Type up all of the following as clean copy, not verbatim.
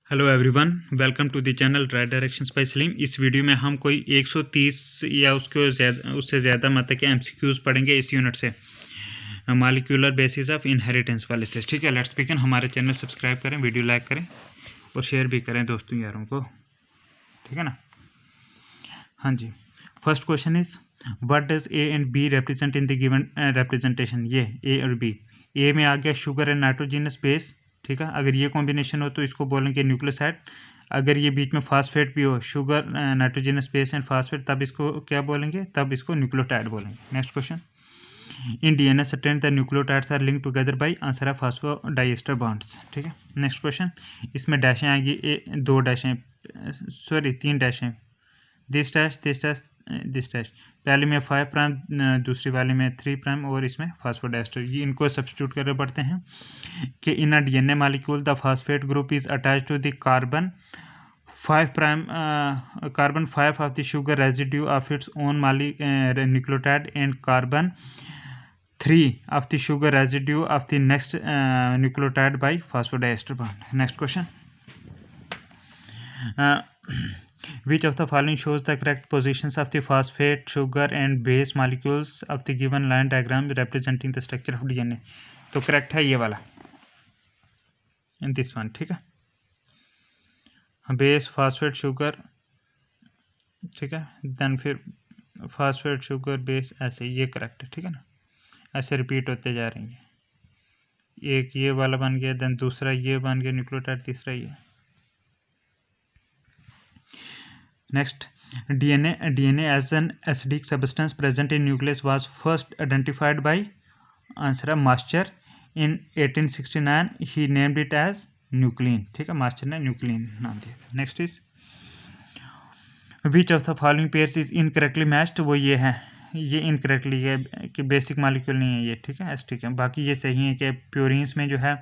Hello everyone, welcome to the channel right directions by Salim. इस video में हम कोई 130 या उससे ज़्यादा मतलब कि एमसीक्यूज़ पढ़ेंगे इस यूनिट से, मॉलिक्यूलर बेसिस ऑफ इनहेरिटेंस वाले से। ठीक है, लेट्स बिगिन। हमारे चैनल सब्सक्राइब करें, वीडियो लाइक करें और शेयर भी करें दोस्तों यारों को। ठीक है ना। हाँ जी, first question is what does A and B represent in the given representation. ये ए और बी, ए में आ गया शुगर एंड नाइट्रोजनस बेस। ठीक है, अगर ये कॉम्बिनेशन हो तो इसको बोलेंगे न्यूक्लियोसाइड। अगर ये बीच में फास्फेट भी हो, sugar nitrogenous base and phosphate, तब इसको क्या बोलेंगे? तब इसको न्यूक्लियोटाइड बोलेंगे। Next question, in DNA strand the nucleotides are link together by answer है फास्फोडाइएस्टर बॉन्ड्स। ठीक है, नेक्स्ट क्वेश्चन, इसमें डैशें आएगी, दो डैशें, सॉरी 3 डैशें, this dash this dash this dash. पहले में 5 प्राइम, दूसरी वाले में 3 प्राइम और इसमें फास्फोडाइएस्टर। ये इनको सब्स्टिट्यूट करने पड़ते हैं कि in a DNA molecule the phosphate group is attach to the carbon 5 prime carbon 5 of the sugar residue of its own nucleotide and carbon 3 of the sugar residue of the next nucleotide by phosphodiester bond. Next question. Which of the following shows the correct positions of the phosphate, sugar and base molecules of the given line diagram representing the structure of DNA? तो correct है ये वाला, in this one. ठीक है, base phosphate sugar, ठीक है, then फिर phosphate sugar base, ऐसे ये करेक्ट है। ठीक है ना, ऐसे रिपीट होते जा रही हैं। एक ये वाला बन गया, देन दूसरा ये बन गया न्यूक्लियोटाइड, तीसरा ये। Next, DNA as an acidic substance present in nucleus was first identified by answer है master in 1869. he named it as nuclein. ठीक है, मास्टर ने न्यूक्लिन नाम दिया। Next is which of the following pairs is incorrectly matched. वो ये है, ये इनकरेक्टली है कि बेसिक मॉलिक्यूल नहीं है ये। ठीक है, एस्टिक है। बाकी ये सही है कि प्योरीन्स में जो है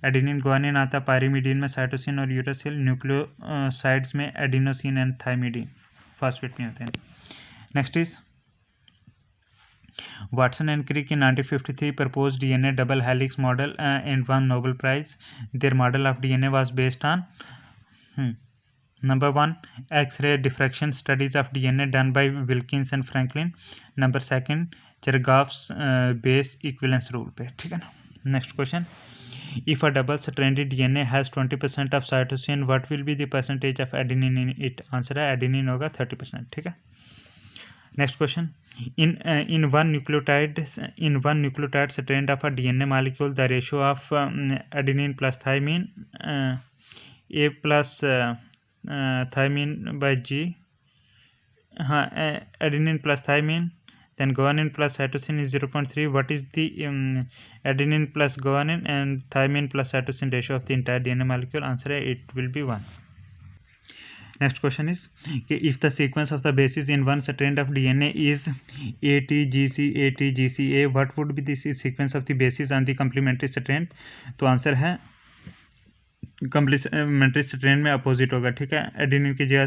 एडेनिन ग्वानिन आता है, पायरीमिडीन में साइटोसिन और यूरासिल, न्यूक्लियोसाइड्स में एडिनोसिन एंड थाइमिडीन, फास्फेट में होते हैं। Next is Watson and Crick in 1953 proposed DNA double helix model and won Nobel Prize. Their model of DNA was based on Number 1, X-ray diffraction studies of DNA done by Wilkins and Franklin. Number 2, Chergaff's base equivalence rule पे। ठीक है ना। Next question, if a double stranded DNA has 20% of cytosine, what will be the percentage of adenine in it? Answer है adenine होगा 30%। ठीक है। Next question, in one nucleotide strand of a DNA molecule, the ratio of adenine plus thymine A plus thymine by G, हाँ, adenine plus thymine, then guanine plus cytosine is 0.3. What is the adenine plus guanine and thymine plus cytosine ratio of the entire DNA molecule? Answer है it will be 1. Next question is, if the sequence of the bases in one strand of DNA is ATGC ATGCA, what would be the sequence of the bases on the complementary strand? तो answer है complementary strand में opposite होगा। ठीक है, adenine की जगह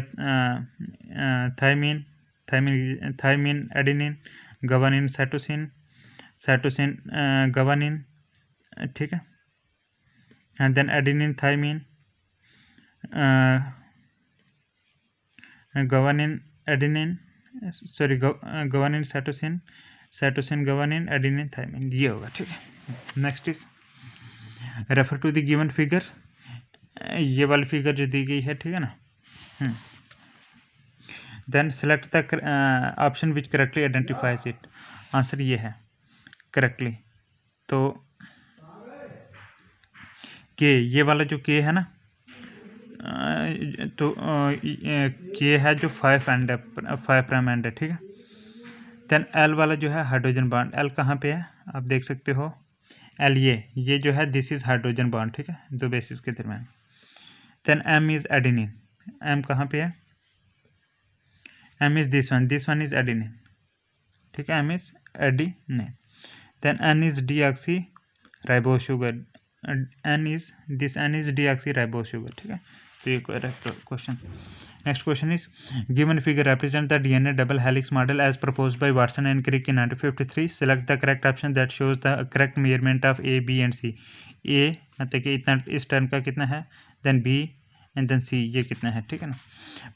thymine adenine, guanine cytosine guanine. ठीक है, and then adenine thymine, guanine adenine, sorry guanine cytosine guanine adenine thymine, ये होगा। ठीक है, next is refer to the given figure. ये वाली फिगर जो दी गई है, ठीक है ना। Then select the option which correctly identifies it. Answer ये है करेक्टली, तो के, ये वाला जो के है ना, तो के है जो 5 प्राइम एंड है। ठीक है, देन एल वाला जो है हाइड्रोजन बॉन्ड, एल कहाँ पे है आप देख सकते हो, एल ये जो है दिस इज हाइड्रोजन बॉन्ड। ठीक है, दो बेसिस के दरम्यान। Then M is adenine, M कहाँ पे है, M is this one is adenine. ठीक है, M is adenine. Then N is deoxyribose sugar, N is deoxyribose sugar. ठीक है, तो ये question. Next question is given figure represent the DNA double helix model as proposed by Watson and Crick in 1953. Select the correct option that shows the correct measurement of A B and C. ए मतलब कि इतना इस term का कितना है, then B and then सी, ये कितना है, ठीक है ना।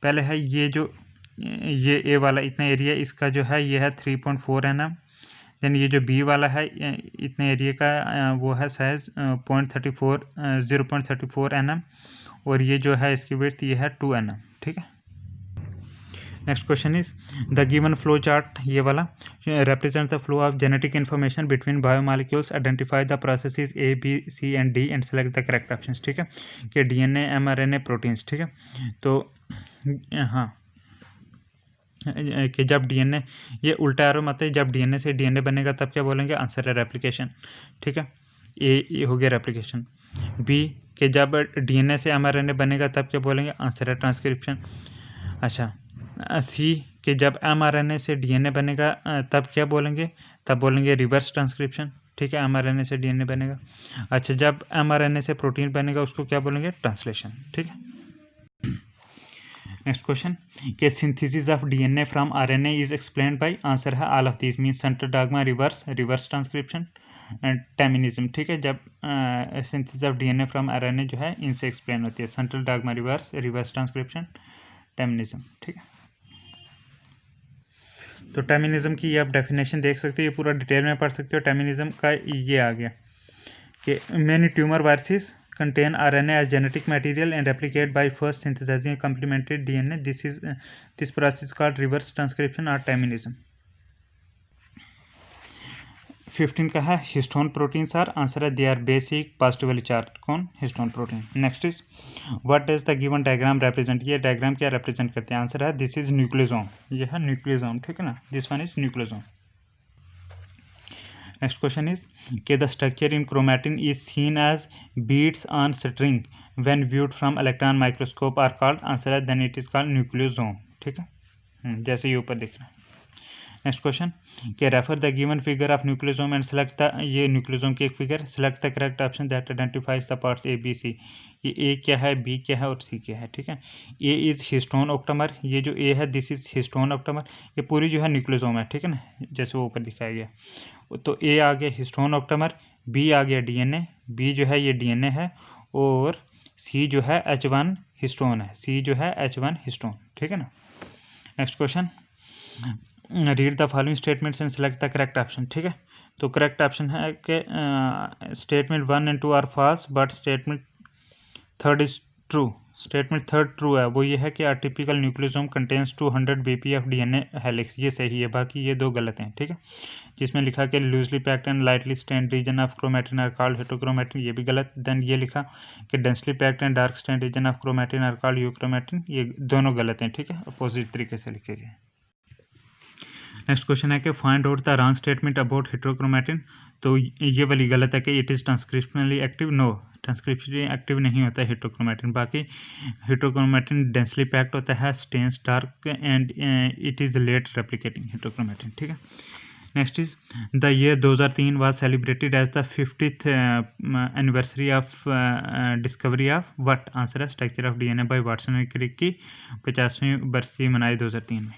पहले है ये जो ये ए वाला इतना एरिया इसका जो है ये है 3.4 nm। देन ये जो बी वाला है इतने एरिया का वो है साइज 0.34 nm, और ये जो है इसकी विड्थ ये है 2 nm, ठीक है। Next question is the given flow chart, ये वाला represent the flow of genetic information between biomolecules, identify the processes A, B, C and D and select the correct options, ठीक है। कि DNA, mRNA, प्रोटीन्स, ठीक है। तो हाँ कि जब डीएनए, ये उल्टा एरो मत है, जब डीएनए से डीएनए बनेगा तब क्या बोलेंगे, आंसर है रेप्लिकेशन, ठीक है। ए हो गया रेप्लिकेशन। बी कि जब डीएनए से एमआरएनए बनेगा तब क्या बोलेंगे, आंसर है ट्रांसक्रिप्शन। अच्छा, सी कि जब एमआरएनए से डीएनए बनेगा तब क्या बोलेंगे, तब बोलेंगे रिवर्स ट्रांसक्रिप्शन, ठीक है। एमआरएनए से डीएनए बनेगा। अच्छा, जब एमआरएनए से प्रोटीन बनेगा उसको क्या बोलेंगे, ट्रांसलेशन, ठीक है। नेक्स्ट क्वेश्चन कि synthesis of DNA from RNA is explained by, answer है all of these means central dogma, reverse transcription and terminism, ठीक है। जब synthesis of DNA from RNA जो है इनसे एक्सप्लेन होती है, central dogma, reverse transcription, terminism, ठीक है। तो टर्मिनिज्म की आप डेफिनेशन देख सकते हो, ये पूरा डिटेल में पढ़ सकते हो। टर्मिनिज्म का ये आ गया कि many tumour viruses contain RNA as genetic material and replicate by first synthesizing a complementary DNA. This process is called reverse transcription or terminism. 15 का है हिस्टोन प्रोटीन्स आर, आंसर है they are basic positively charge, कौन, histone protein. Next is what does the given diagram represent, ये diagram क्या represent करते हैं, answer है this is nucleosome, ये है न्यूक्लियोसोम, ठीक है ना, this one is nucleosome. Next question is के the structure in chromatin is seen as beads on string when viewed from electron microscope are called, answer है then it is called nucleosome, ठीक है, जैसे ये ऊपर दिख रहा है। नेक्स्ट क्वेश्चन के refer the given figure of nucleosome and select the, ये न्यूक्लियोसोम की एक figure, select the correct option that identifies the parts A B C. ये ए क्या है, बी क्या है और सी क्या है, ठीक है। ए इज हिस्टोन ऑक्टामर, ये जो ए है दिस इज हिस्टोन ऑक्टामर, ये पूरी जो है न्यूक्लियोसोम है, ठीक है ना, जैसे वो ऊपर दिखाया गया। तो ए आ गया हिस्टोन ऑक्टामर, बी आ गया डीएनए, बी जो है ये डीएनए है, और सी जो है H1 हिस्टोन है, सी जो है H1 हिस्टोन, ठीक है ना। Next question read the following statements and select the correct option, ठीक है। तो करेक्ट ऑप्शन है कि statement 1 and 2 are false but statement 3 is true. Statement 3 true है, वो ये है कि typical nucleosome contains 200 BP of DNA helix, ये सही है, बाकी ये दो गलत हैं, ठीक है। जिसमें लिखा कि loosely packed and lightly stained region of chromatin are called heterochromatin, ये भी गलत। देन ये लिखा कि densely packed and dark stained region of chromatin are called euchromatin, ये दोनों गलत हैं, ठीक है, अपोजिट तरीके से लिखे गए। नेक्स्ट क्वेश्चन है कि find out the wrong statement about heterochromatin, तो ये वाली गलत है कि it is transcriptionally active, no, transcriptionally active नहीं होता है हेटेरोक्रोमैटिन। बाकी हेटेरोक्रोमैटिन डेंसली पैक्ड होता है, stains dark and it is late replicating heterochromatin, ठीक है। Next is the year 2003 was celebrated as the 50th anniversary of discovery of what, answer है structure of DNA by Watson and Crick की 50वीं बरसी मनाई 2003 में,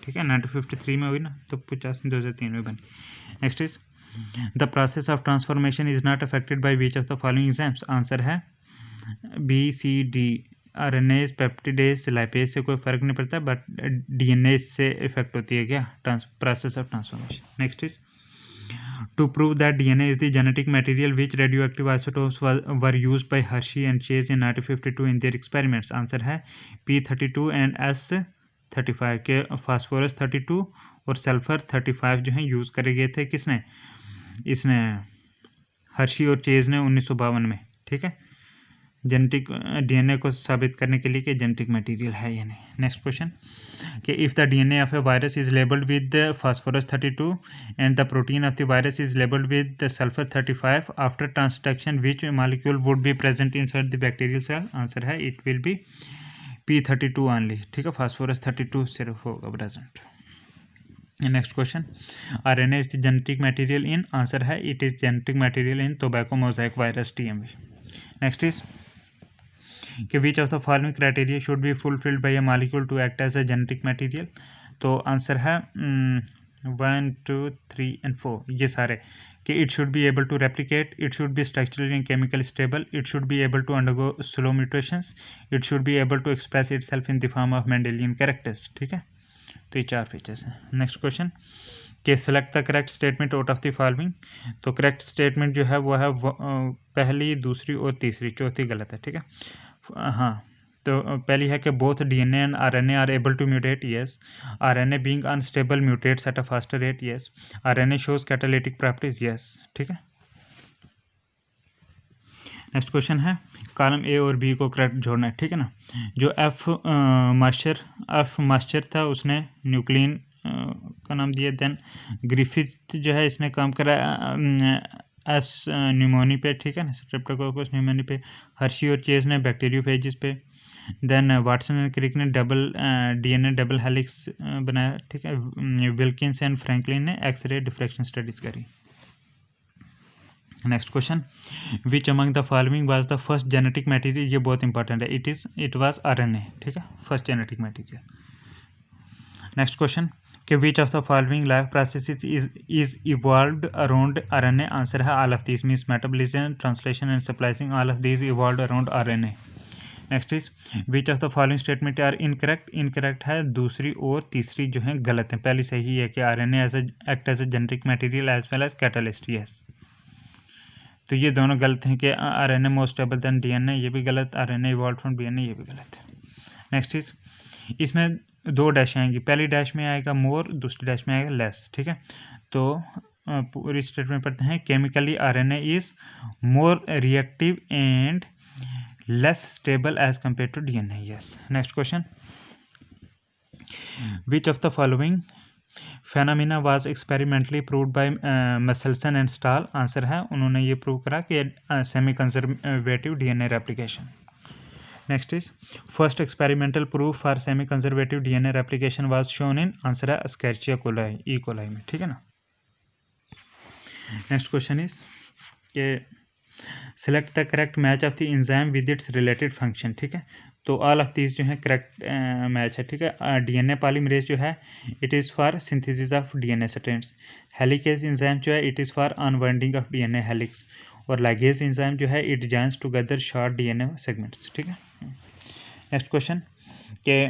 ठीक है। 1953 में हुई ना, तो 50 2003 में बनी। Next is the process of transformation is not affected by which of the following exams, answer है B C D. RNase, peptidase, lipase से कोई फर्क नहीं पड़ता, बट डीएनए से इफेक्ट होती है क्या, process of transformation. Next is to prove that DNA is the genetic material which radioactive isotopes were used by Hershey and Chase in 1952 in their experiments, answer है P32 and S35 के phosphorus 32 और sulphur 35 जो हैं use करे गए थे, किसने, इसने हर्शी और चेज ने 1952 में, ठीक है, जेनेटिक डीएनए को साबित करने के लिए कि जेनेटिक मटेरियल है या नहीं। नेक्स्ट क्वेश्चन कि if the DNA of a virus is labelled with phosphorus 32 and the protein of the virus is labelled with sulphur 35 after transduction which molecule would be present inside the bacterial cell, answer है it will be P32 only, ठीक है, phosphorus 32 सिर्फ होगा present. Next question RNA is the genetic material in, answer है it is genetic material in tobacco Mosaic virus TMV। Next is कि which of the following criteria should be fulfilled by a molecule to act as a genetic material, तो answer है 1 2 3 and 4 ये सारे कि it should be able to replicate, it should be structurally and chemically stable, it should be able to undergo slow mutations, it should be able to express itself in the form of Mendelian characters. ठीक है, तो ये 4 features हैं। Next question कि select the correct statement out of the following. तो correct statement जो है वो है पहली, दूसरी और तीसरी, चौथी गलत है। ठीक है, हाँ, तो पहली है कि both DNA and RNA are able to mutate, yes. RNA being unstable mutates at a faster rate, yes. RNA shows catalytic properties, yes. ठीक है, नेक्स्ट क्वेश्चन है कॉलम ए और बी को करेक्ट जोड़ना है। ठीक है ना, जो एफ मास्टर था उसने न्यूक्लियन का नाम दिया। देन ग्रिफिथ जो है इसने काम करा एस न्यूमोनी पे। ठीक है ना, स्ट्रेप्टोकोकस न्यूमोनी पे। हर्शी और चेज ने बैक्टीरियोफेजिस पे। देन वाटसन एंड क्रिक ने डीएनए डबल हेलिक्स बनाया। ठीक है, विल्किंस एंड फ्रैंकलिन ने एक्सरे डिफ्रैक्शन स्टडीज करी। Next question, which among the following was the first genetic material. ये बहुत इंपॉर्टेंट है, इट वाज आरएनए। ठीक है, first genetic material. Next question कि which of the following life processes is evolved around RNA. Answer है all of this, means metabolism, translation and splicing, all of this evolved around RNA. Next is which of the following statement are incorrect. Incorrect है दूसरी और तीसरी जो है गलत है। पहली सही है कि RNA act as a genetic material as well as catalyst, yes. तो ये दोनों गलत हैं कि RNA more stable than DNA, ये भी गलत। आरएनए इवॉल्व्ड फ्रॉम डीएनए, ये भी गलत है। नेक्स्ट इज इसमें 2 डैश आएंगी, पहली डैश में आएगा मोर, दूसरी डैश में आएगा लेस। ठीक है, तो पूरी स्टेटमेंट पढ़ते हैं। Chemically RNA is more reactive and less stable as compare to DNA, yes. Next question, which of the following phenomena was experimentally proved by Meselson and Stahl. Answer है उन्होंने ये प्रूव करा कि semi conservative DNA replication. Next is first experimental proof for semi conservative DNA replication was shown in. Answer है Escherichia coli, E coli में। ठीक है ना, नेक्स्ट क्वेश्चन इज के select the correct match of the enzyme with its related function. ठीक है, तो all of these जो है करेक्ट मैच है। ठीक है, डीएनए पॉलीमरेज जो है it is for synthesis of DNA strands. Helicase enzyme जो है it is for unwinding of DNA helix. और लैगेज एंजाइम जो है it joins together short DNA segments. ठीक है, नेक्स्ट क्वेश्चन के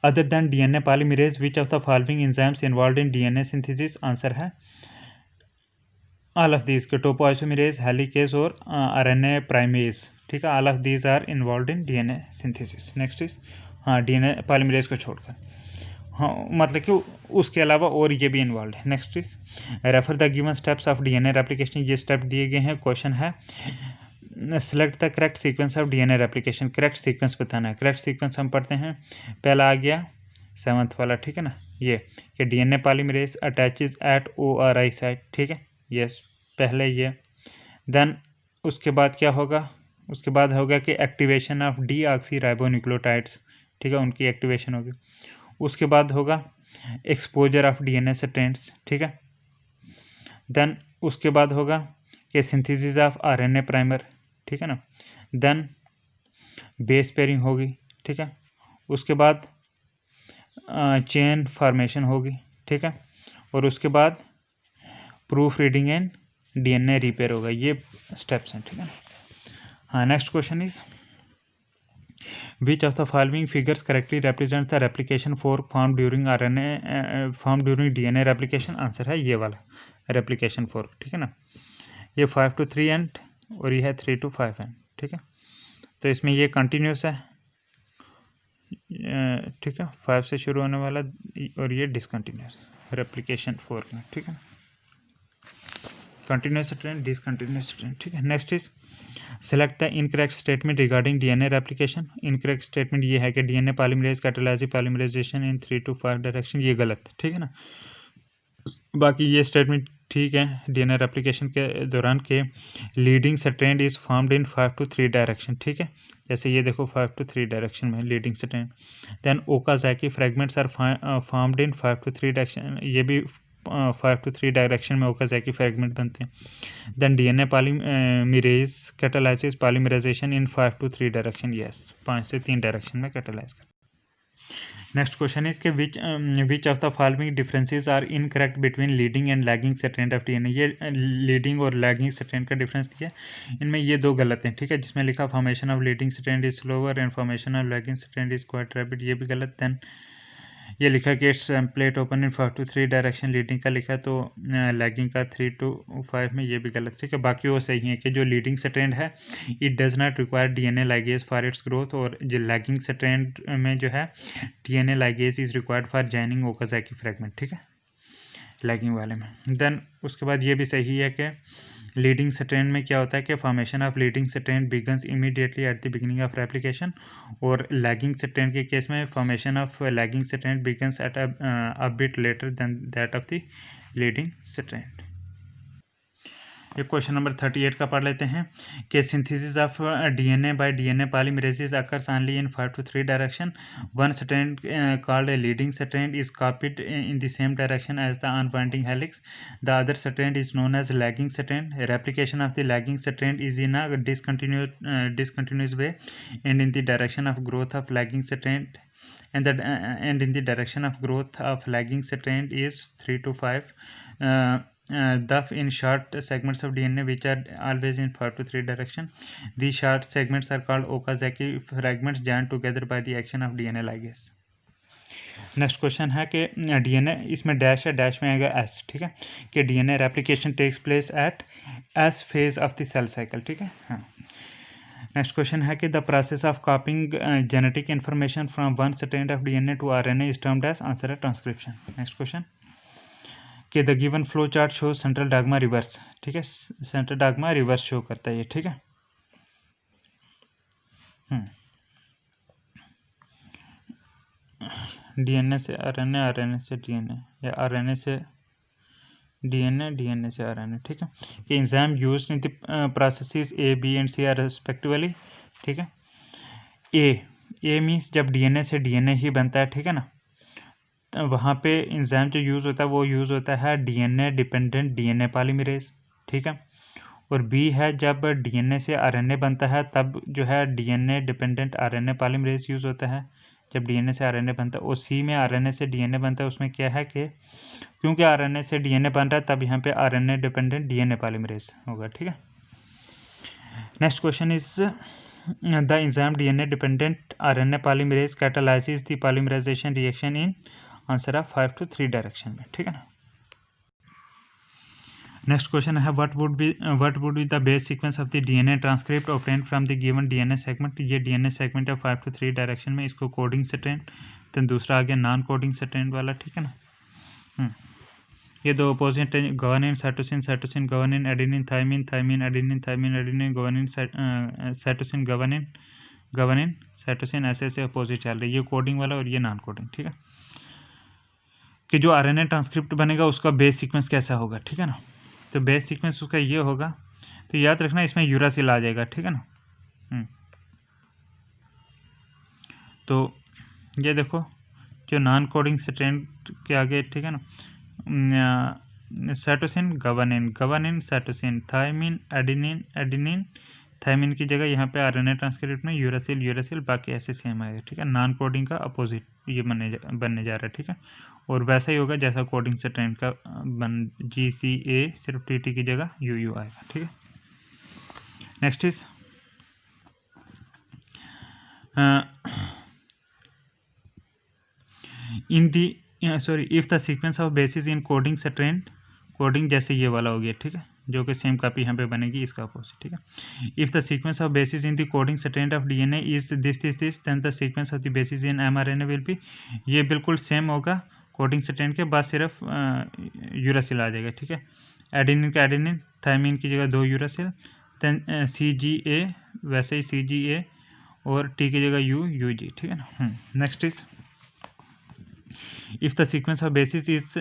other than DNA polymerase which of the following enzymes involve in DNA synthesis. Answer है all of these के topoisomerase, helicase और RNA primase. ठीक है, all of these are involve in DNA synthesis. Next is हाँ, DNA polymerase को छोड़कर, हाँ मतलब कि उसके अलावा और ये भी इन्वॉल्व है। Next is refer the given steps of DNA replication. ये स्टेप दिए गए हैं। क्वेश्चन है select the correct sequence of DNA replication. Correct sequence बताना है। करेक्ट सीक्वेंस हम पढ़ते हैं, पहला आ गया 7th वाला। ठीक है ना, ये कि DNA polymerase attaches at ORI site. ठीक है, यस, पहले ये। देन उसके बाद क्या होगा, उसके बाद होगा कि एक्टिवेशन ऑफ डीऑक्सी राइबोन्यूक्लियोटाइड्स। ठीक है, उनकी एक्टिवेशन होगी। उसके बाद होगा एक्सपोजर ऑफ डीएनए स्ट्रैंड्स। ठीक है, देन उसके बाद होगा कि सिंथेसिस ऑफ आरएनए प्राइमर। ठीक है ना, देन बेस पेयरिंग होगी। ठीक है, उसके बाद चेन फॉर्मेशन होगी। ठीक है, और उसके बाद proof reading and DNA repair होगा। ये स्टेप्स हैं। ठीक है, हाँ। Next question is which of the following figures correctly represent the replication fork form during DNA replication. Answer है ये वाला रेप्लिकेशन फोर्क। ठीक है ना, ये 5 to 3 एंड और ये है 3 to 5 एंड। ठीक है, तो इसमें ये कंटिन्यूस है। ठीक है, 5 से शुरू होने वाला और ये डिसकंटिन्यूस रेप्लिकेशन फोर्क में। ठीक है, कंटिन्यूस ट्रेंड, डिसकंटिन्यूस ट्रेंड। ठीक है, next is select the incorrect statement regarding DNA replication. Incorrect statement ये है कि DNA polymerase catalyse polymerisation in 3 to 5 direction. ये गलत। ठीक है ना, बाकी ये स्टेटमेंट ठीक है। डीएनए रेप्लिकेशन के दौरान के leading strand is formed in 5 to 3 direction. ठीक है, जैसे ये देखो 5 to 3 डायरेक्शन में leading strand. Then Okazaki fragments are formed in 5 to 3 direction. ये भी 5 to 3 डायरेक्शन में ओकाज़ाकी फ्रेगमेंट बनते हैं। Then DNA polymerase catalyses polymerisation in 5 to 3 direction. Yes, 5 से 3 डायरेक्शन में कैटालाइज कर। नेक्स्ट क्वेश्चन इज के which of the following differences are incorrect between leading and lagging strand of DNA. ये leading और lagging strand का difference दिया, इनमें ये दो गलत हैं, ठीक है। जिसमें लिखा formation of leading strand is slower and formation of lagging strand is quite rapid, ये भी गलत। देन ये लिखा कि it's plate open in 5 to 3 direction, leading का लिखा तो लैगिंग का 3 to 5 में, ये भी गलत, ठीक है। बाकी वो सही है कि जो लीडिंग स्ट्रैंड है it does not require DNA ligase for its growth, और जो लैगिंग स्ट्रैंड में जो है DNA ligase is required for joining Okazaki fragment, ठीक है, लैगिंग वाले में। देन उसके बाद ये भी सही है कि लीडिंग स्ट्रैंड में क्या होता है कि formation of leading strand begins immediately at the beginning of replication, और लैगिंग स्ट्रैंड के केस में formation of lagging strand begins at a bit later than that of the leading strand. ये question number 38 का पढ़ लेते हैं कि synthesis of DNA by DNA polymerases occurs only in 5 to 3 direction, one strand called a leading strand is copied in the same direction as the unwinding helix, the other strand is known as lagging strand. Replication of the lagging strand is in a discontinuous way and in the direction of growth of lagging strand, and in the direction of growth of lagging strand is 3 to 5 thus in short segments of DNA which are always in 5 to 3 direction. These short segments are called Okazaki fragments joined together by the action of DNA ligase. Next question है कि DNA, इसमें dash है, dash में आएगा S, ठीक है, कि DNA replication takes place at S phase of the cell cycle, ठीक है। हाँ, नेक्स्ट क्वेश्चन है कि the process of copying genetic information from one strand of DNA to RNA is termed as, answer है transcription. Next question कि the given flow chart show central dogma reverse, ठीक है, central dogma reverse show करता है ये, ठीक है। DNA से आरएनए, आरएनए से डीएनए, या आरएनए से डीएनए, डीएनए से आरएनए, ठीक है। कि enzyme used in the processes A B and C are respectively, ठीक है। ए मीन्स जब डीएनए से डीएनए ही बनता है, ठीक है ना, तो वहाँ पे एंजाइम जो यूज़ होता है वो यूज़ होता है डीएनए डिपेंडेंट डीएनए पॉलीमरेज, ठीक है। और बी है जब डीएनए से आरएनए बनता है तब जो है DNA dependent RNA polymerase use होता है जब डीएनए से आरएनए बनता है। और सी में आरएनए से डीएनए बनता है, उसमें क्या है कि क्योंकि आरएनए से डीएनए बन रहा है तब यहाँ पे आरएनए डिपेंडेंट डीएनए पॉलीमरेज होगा, ठीक है। Next question is the enzyme DNA dependent RNA polymerase catalyses the polymerisation reaction in, answer है 5 to 3 डायरेक्शन में, ठीक है ना। नेक्स्ट क्वेश्चन है what would be the base sequence of the DNA transcript obtained from the given DNA segment. ये DNA segment है 5 to 3 direction में, इसको कोडिंग स्ट्रैंड, तो दूसरा आ गया नॉन कोडिंग स्ट्रैंड वाला, ठीक है ना। ये दो opposite guanine cytosine, cytosine guanine, adenine thymine, thymine adenine, thymine adenine, guanine cytosine guanine, guanine cytosine, ऐसे अपोजिट चल रही है, ये कोडिंग वाला और ये नॉन कोडिंग, ठीक है। कि जो आरएनए ट्रांसक्रिप्ट बनेगा उसका बेस सीक्वेंस कैसा होगा, ठीक है ना। तो बेस सीक्वेंस उसका ये होगा, तो याद रखना इसमें यूरासिल आ जाएगा, ठीक है ना। तो ये देखो जो नॉन कोडिंग स्ट्रैंड के आगे, ठीक है ना, cytosine guanine, guanine cytosine, thymine adenine, adenine thymine की जगह यहाँ पे आरएनए ट्रांसक्रिप्ट में यूरासिल, यूरासिल, बाकी ऐसे सेम आएगा, ठीक है। नॉन कोडिंग का अपोजिट ये बनने जा रहा है, ठीक है। और वैसा ही होगा जैसा कोडिंग स्ट्रैंड का GCA, सिर्फ TT की जगह UU आएगा, ठीक है। Next is in the if the sequence of bases in coding strand, coding जैसे ये वाला हो गया, ठीक है, जो कि सेम कॉपी यहाँ पे बनेगी इसका अपोजिट, ठीक है। If the sequence of bases in the coding strand of DNA is this then the sequence of the bases in mRNA will be, ये बिल्कुल सेम होगा कोडिंग स्ट्रैंड के बाद, सिर्फ यूरासिल आ जाएगा, ठीक है। एडेनिन का एडेनिन, थाइमिन की जगह 2 यूरासिल, देन CGA वैसे ही CGA, और T की जगह UG, ठीक है ना। Next is if the sequence of bases is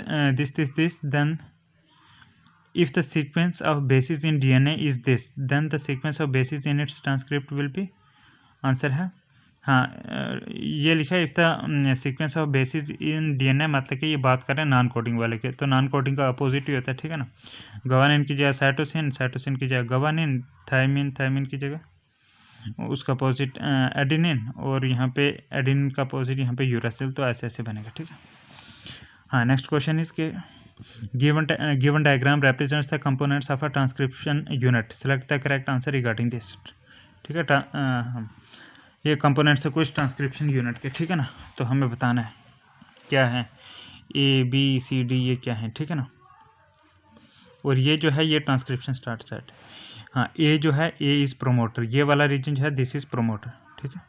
this then if the sequence of bases in DNA is this then the sequence of bases in its transcript will be, answer है हाँ, ये लिखा है if the sequence of bases in DNA, मतलब कि ये बात कर रहे हैं नॉन कोडिंग वाले के, तो नॉन कोडिंग का अपोजिट ही होता है, ठीक है ना। ग्वानिन की जगह साइटोसिन, साइटोसिन की जगह ग्वानिन, थाइमिन, थाइमिन की जगह उसका अपोजिट एडिनिन, और यहाँ पे एडिनिन का अपोजिट यहाँ पे यूरासिल, तो ऐसे ऐसे बनेगा, ठीक है। हाँ, नेक्स्ट क्वेश्चन इज के given diagram represents the components of a transcription unit, select the correct answer regarding this, ठीक है। ये कंपोनेंट्स है कुछ ट्रांसक्रिप्शन यूनिट के, ठीक है ना। तो हमें बताना है क्या है, ए बी सी डी ये क्या है, ठीक है ना। और ये जो है ये ट्रांसक्रिप्शन स्टार्ट साइट। हाँ, ए जो है ए इज़ प्रोमोटर, ये वाला रीजन जो है दिस इज़ प्रोमोटर, ठीक है।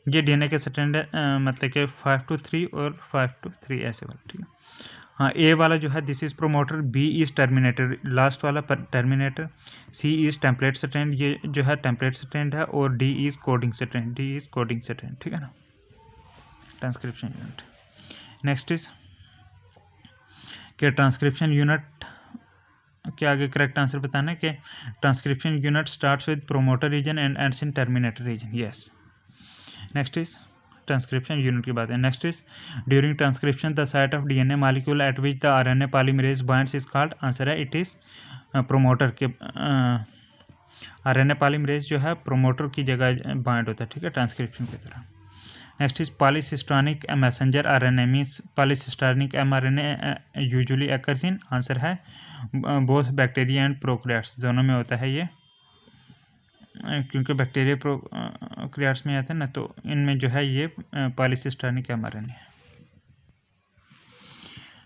ये डीएनए के स्टैंड है, मतलब कि 5 to 3 और 5 to 3 ऐसे वाला, ठीक है। हाँ, ए वाला जो है this is promoter, B is terminator, last वाला terminator, C is template strand, ये जो है टेम्पलेट स्टैंड है, और D is coding strand, D is coding strand, ठीक है ना, ट्रांसक्रिप्शन यूनिट। नेक्स्ट इज कि ट्रांसक्रिप्शन यूनिट के आगे करेक्ट आंसर बताना है कि transcription unit starts with promoter region and ends in terminator region, yes. Next is transcription unit की बात है। Next is during transcription the site of DNA molecule eight which the RNA polymerase binds is called, answer है it is promoter के, RNA polymerase जो है promoter की जगह bind होता है, ठीक है, ट्रांसक्रिप्शन की तरह। Next is पॉलीसिस्टोनिक messenger RNA means पॉलीसिस्टोनिक mRNA usually occurs in, answer है बोथ बैक्टीरिया एंड प्रोकैरियोट्स, दोनों में होता है ये, क्योंकि बैक्टीरिया प्रोकैरियोट्स में आता है ना, तो इनमें जो है ये पॉलीसिस्टोनिक एमआरएनए है।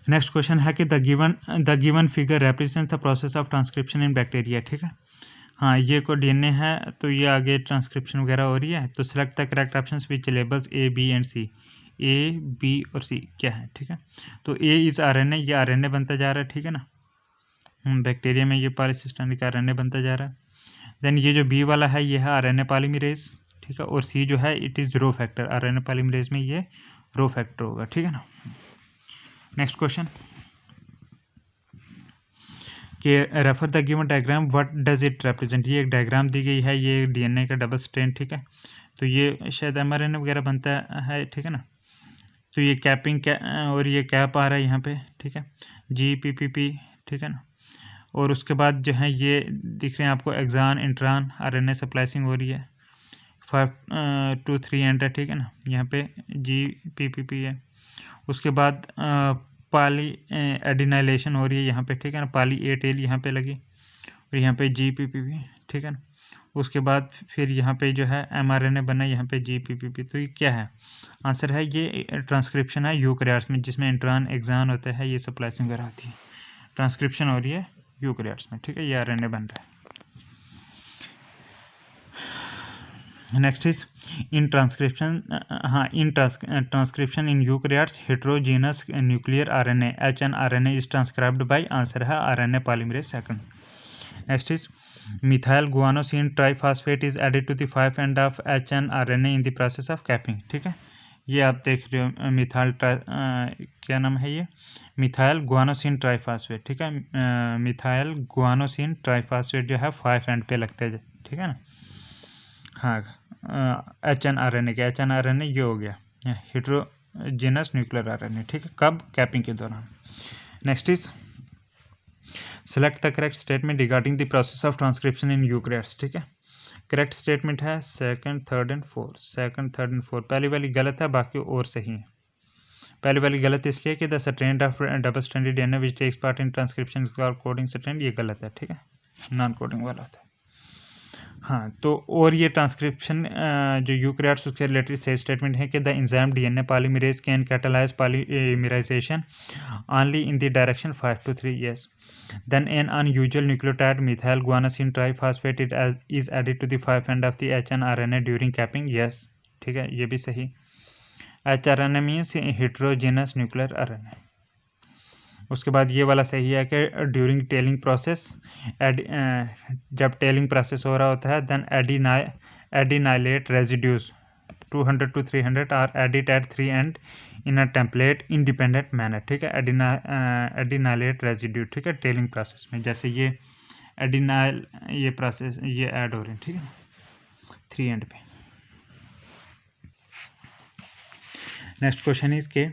नेक्स्ट क्वेश्चन है कि the given figure represents the process of transcription in bacteria, ठीक है। हाँ, ये को डीएनए है, तो ये आगे ट्रांसक्रिप्शन वगैरह हो रही है, तो select the correct options which labels A B and C, A B और सी क्या है, ठीक है। तो ए इज़ आरएनए, ये आरएनए बनता जा रहा है, ठीक है ना, बैक्टीरिया में ये पॉलीसिस्टोनिक आरएनए बनता जा रहा है। देन ये जो बी वाला है ये है आरएनए पॉलीमरेज, ठीक है, और सी जो है it is rho factor, RNA polymerase में ये रो फैक्टर होगा, ठीक है ना। नेक्स्ट क्वेश्चन कि refer the given diagram what does it represent, ये एक डायग्राम दी गई है, ये डीएनए का डबल स्ट्रैंड, ठीक है, तो ये शायद एमआरएनए वगैरह बनता है, ठीक है ना। तो ये कैपिंग और ये कैप आ रहा है यहाँ पे, ठीक है, GPPP, ठीक है ना। और उसके बाद जो है ये दिख रहे हैं आपको एक्सान इंट्रान आरएनए स्प्लाइसिंग हो रही है, 5 to 3 एंटर, ठीक है ना, यहाँ पे GPPP है। उसके बाद पॉली एडिनाइलेशन हो रही है यहाँ पे, ठीक है ना, पॉली ए टेल यहाँ पे लगी, और यहाँ पे GPPP, ठीक है ना। उसके बाद फिर यहाँ पे जो है एमआरएनए बना यहाँ पे GPPP, तो ये क्या है, आंसर है ये ट्रांसक्रिप्शन है यूकैरियोट्स में, जिसमें इंट्रान एक्सान होता है, ये स्प्लाइसिंग वगैरह होती है, ट्रांसक्रिप्शन हो रही है यूकैरियोट्स में, ठीक है, ये आरएनए बन रहा है। नेक्स्ट इज इन ट्रांसक्रिप्शन, हाँ, in transcription in eukaryotes heterogeneous nuclear RNA HNRNA is transcribed by, answer है RNA polymerase second. Next is methyl guanosine triphosphate is added to the 5 end of HNRNA in the process of capping, ठीक है। ये आप देख रहे हो methyl क्या नाम है ये, मिथाइल गुआनोसिन ट्राइफॉस्फेट, ठीक है, मिथाइल गुआनोसिन ट्राइफॉस्फेट जो है 5 एंड पे लगता है, ठीक है ना। हाँ, HNRNA के HNRNA ये हो गया हेटेरोजेनस न्यूक्लियर आरएनए, ठीक है, कब, कैपिंग के दौरान। Next is select the correct statement regarding the process of transcription in eukaryotes, ठीक है। करेक्ट स्टेटमेंट है सेकंड, थर्ड एंड फोर्थ, पहली वाली गलत है, बाकी और सही है। पहली वाली गलत इसलिए कि the strand of double stranded DNA which takes part in transcription is called coding strand, ये गलत है, ठीक है, नॉन कोडिंग वाला होता है। हाँ, तो और ये ट्रांसक्रिप्शन जो यूकैरियोट्स उसके रिलेटेड सही स्टेटमेंट है कि the enzyme DNA polymerase can catalyse polymerisation only in the direction 5 to 3, yes. Then an unusual nucleotide methyl guanosine triphosphate is added to the 5 end of the HNRNA during capping, yes, ठीक है, ये भी सही। HRNA means heterogeneous nuclear RNA. उसके बाद ये वाला सही है कि ड्यूरिंग टेलिंग प्रोसेस, जब टेलिंग प्रोसेस हो रहा होता है, then adenylate residues 200 to 300 are added at 3 end in a template independent manner, ठीक है, एडिनाइलेट रेजिड्यू, ठीक है, टेलिंग प्रोसेस में, जैसे ये एडिनाइल ये प्रोसेस ये ऐड हो रहे हैं, ठीक है, 3 एंड पे। नेक्स्ट क्वेश्चन इज के